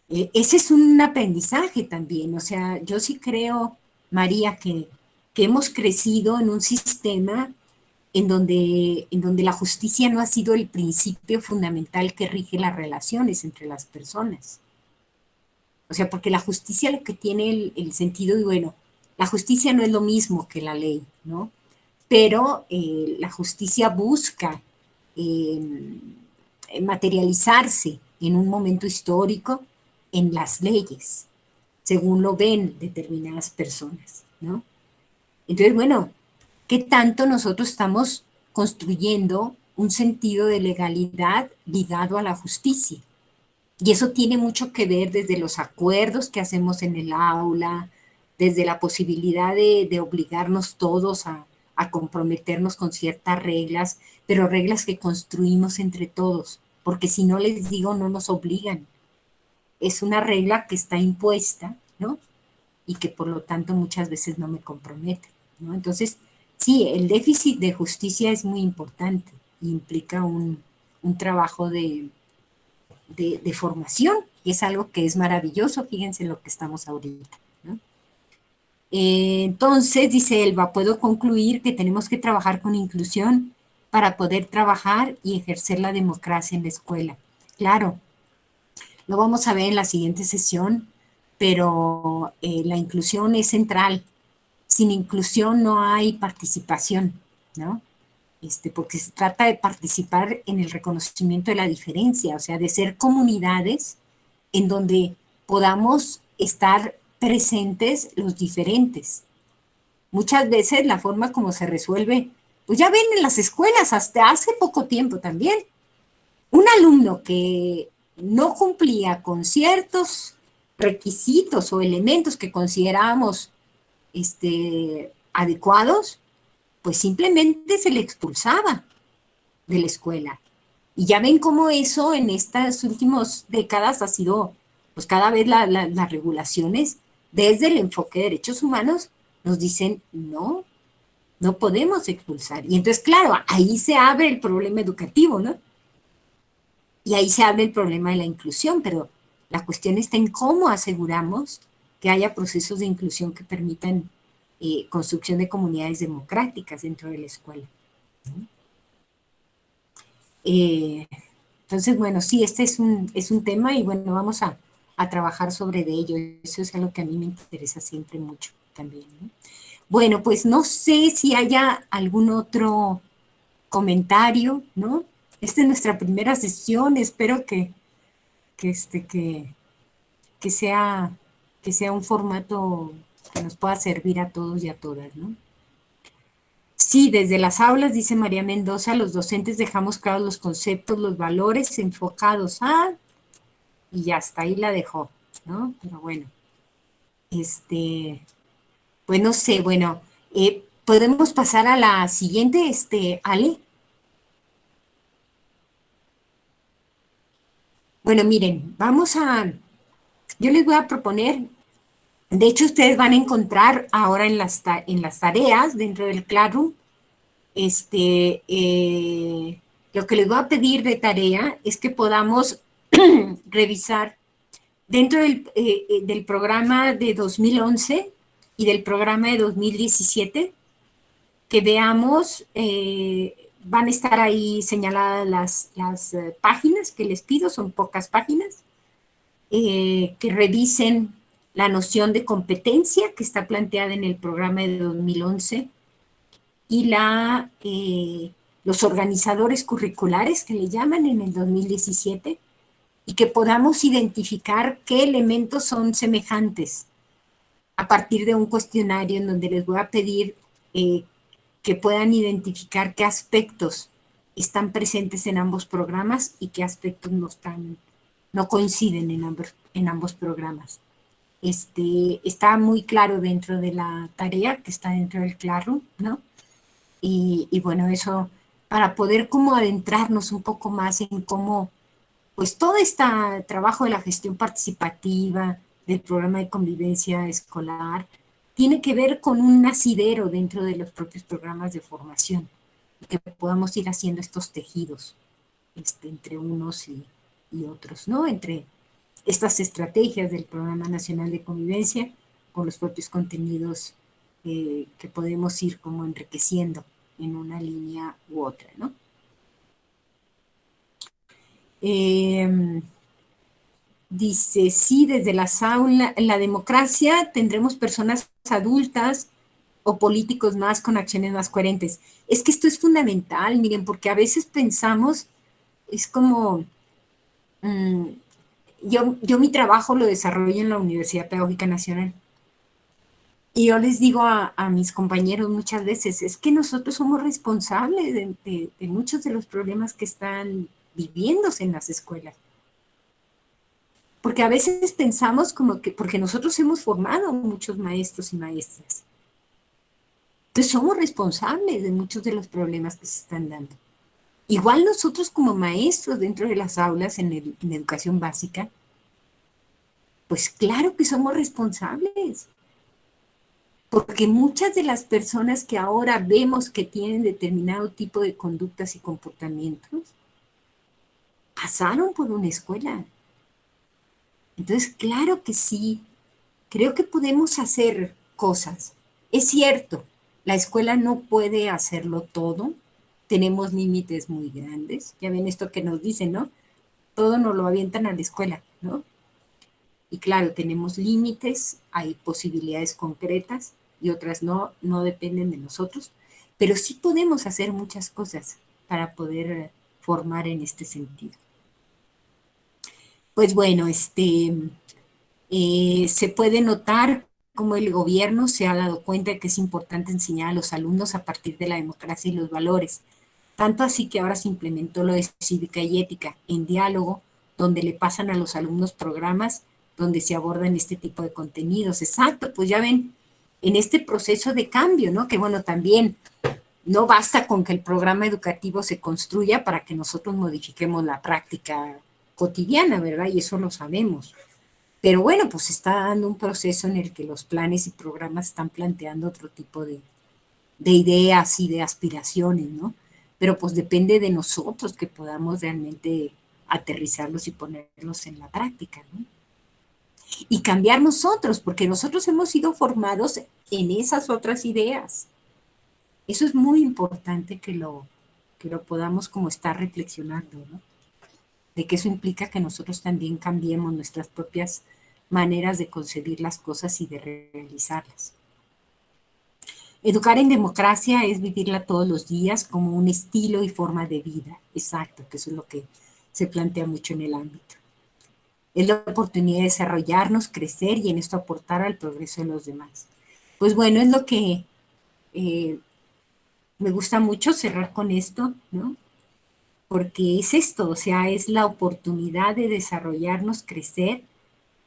Ese es un aprendizaje también, o sea, yo sí creo, María, que hemos crecido en un sistema en donde la justicia no ha sido el principio fundamental que rige las relaciones entre las personas. O sea, porque la justicia lo que tiene el sentido, y bueno, la justicia no es lo mismo que la ley, ¿no? Pero la justicia busca eh, materializarse en un momento histórico en las leyes, según lo ven determinadas personas, ¿no? Entonces, bueno, ¿qué tanto nosotros estamos construyendo un sentido de legalidad ligado a la justicia? Y eso tiene mucho que ver desde los acuerdos que hacemos en el aula, desde la posibilidad de obligarnos todos a comprometernos con ciertas reglas, pero reglas que construimos entre todos, porque si no les digo, no nos obligan. Es una regla que está impuesta, ¿no? Y que por lo tanto muchas veces no me compromete, ¿no? Entonces, sí, el déficit de justicia es muy importante, implica un trabajo de formación, y es algo que es maravilloso, fíjense lo que estamos ahorita, ¿no? Entonces, dice Elba, puedo concluir que tenemos que trabajar con inclusión para poder trabajar y ejercer la democracia en la escuela. Claro, lo vamos a ver en la siguiente sesión, pero la inclusión es central. Sin inclusión no hay participación, ¿no? Porque se trata de participar en el reconocimiento de la diferencia, o sea, de ser comunidades en donde podamos estar presentes los diferentes. Muchas veces la forma como se resuelve, pues ya ven en las escuelas, hasta hace poco tiempo también, un alumno que no cumplía con ciertos requisitos o elementos que considerábamos adecuados, pues simplemente se le expulsaba de la escuela. Y ya ven cómo eso en estas últimas décadas ha sido, pues cada vez las regulaciones desde el enfoque de derechos humanos nos dicen, no, no podemos expulsar. Y entonces, claro, ahí se abre el problema educativo, ¿no? Y ahí se abre el problema de la inclusión, pero la cuestión está en cómo aseguramos que haya procesos de inclusión que permitan construcción de comunidades democráticas dentro de la escuela, ¿no? Entonces, bueno, sí, este es un tema y bueno, vamos a trabajar sobre de ello. Eso es algo que a mí me interesa siempre mucho también, ¿no? Bueno, pues no sé si haya algún otro comentario, ¿no? Esta es nuestra primera sesión, espero que, este, que, que sea, que sea un formato que nos pueda servir a todos y a todas, ¿no? Sí, desde las aulas, dice María Mendoza, los docentes dejamos claros los conceptos, los valores enfocados a, y hasta ahí la dejó, ¿no? Pero bueno, este, pues no sé, bueno, podemos pasar a la siguiente, Ale. Bueno, miren, yo les voy a proponer, de hecho ustedes van a encontrar ahora en las tareas dentro del Classroom, lo que les voy a pedir de tarea es que podamos revisar dentro del programa de 2011 y del programa de 2017, que veamos, van a estar ahí señaladas las páginas que les pido, son pocas páginas, que revisen la noción de competencia que está planteada en el programa de 2011 y los organizadores curriculares que le llaman en el 2017 y que podamos identificar qué elementos son semejantes a partir de un cuestionario en donde les voy a pedir que puedan identificar qué aspectos están presentes en ambos programas y qué aspectos no coinciden en ambos programas. Está muy claro dentro de la tarea que está dentro del Classroom, ¿no? Y bueno, eso para poder como adentrarnos un poco más en cómo, pues todo este trabajo de la gestión participativa, del programa de convivencia escolar, tiene que ver con un asidero dentro de los propios programas de formación, que podamos ir haciendo estos tejidos entre unos y otros, ¿no? Entre estas estrategias del Programa Nacional de Convivencia con los propios contenidos que podemos ir como enriqueciendo en una línea u otra, ¿no? Dice, sí, desde las aulas, en la democracia tendremos personas adultas o políticos más con acciones más coherentes. Es que esto es fundamental, miren, porque a veces pensamos, es como, mmm, yo mi trabajo lo desarrollo en la Universidad Pedagógica Nacional. Y yo les digo a mis compañeros muchas veces, es que nosotros somos responsables de muchos de los problemas que están viviéndose en las escuelas. Porque a veces pensamos como que, porque nosotros hemos formado muchos maestros y maestras. Entonces somos responsables de muchos de los problemas que se están dando. Igual nosotros como maestros dentro de las aulas en educación básica, pues claro que somos responsables. Porque muchas de las personas que ahora vemos que tienen determinado tipo de conductas y comportamientos, pasaron por una escuela. Entonces, claro que sí, creo que podemos hacer cosas. Es cierto, la escuela no puede hacerlo todo, tenemos límites muy grandes. Ya ven esto que nos dicen, ¿no? Todo nos lo avientan a la escuela, ¿no? Y claro, tenemos límites, hay posibilidades concretas y otras no dependen de nosotros, pero sí podemos hacer muchas cosas para poder formar en este sentido. Pues bueno, se puede notar cómo el gobierno se ha dado cuenta de que es importante enseñar a los alumnos a partir de la democracia y los valores. Tanto así que ahora se implementó lo de cívica y ética en diálogo, donde le pasan a los alumnos programas donde se abordan este tipo de contenidos. Exacto, pues ya ven, en este proceso de cambio, ¿no? Que bueno, también no basta con que el programa educativo se construya para que nosotros modifiquemos la práctica cotidiana, ¿verdad? Y eso lo sabemos. Pero bueno, pues está dando un proceso en el que los planes y programas están planteando otro tipo de ideas y de aspiraciones, ¿no? Pero pues depende de nosotros que podamos realmente aterrizarlos y ponerlos en la práctica, ¿no? Y cambiar nosotros, porque nosotros hemos sido formados en esas otras ideas. Eso es muy importante que lo podamos como estar reflexionando, ¿no? De que eso implica que nosotros también cambiemos nuestras propias maneras de concebir las cosas y de realizarlas. Educar en democracia es vivirla todos los días como un estilo y forma de vida. Exacto, que eso es lo que se plantea mucho en el ámbito. Es la oportunidad de desarrollarnos, crecer y en esto aportar al progreso de los demás. Pues bueno, es lo que me gusta mucho cerrar con esto, ¿no? Porque es esto, o sea, es la oportunidad de desarrollarnos, crecer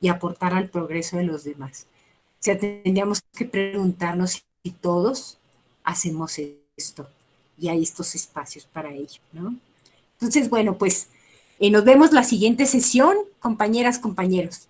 y aportar al progreso de los demás. O sea, tendríamos que preguntarnos si todos hacemos esto y hay estos espacios para ello, ¿no? Entonces, bueno, pues nos vemos la siguiente sesión, compañeras, compañeros.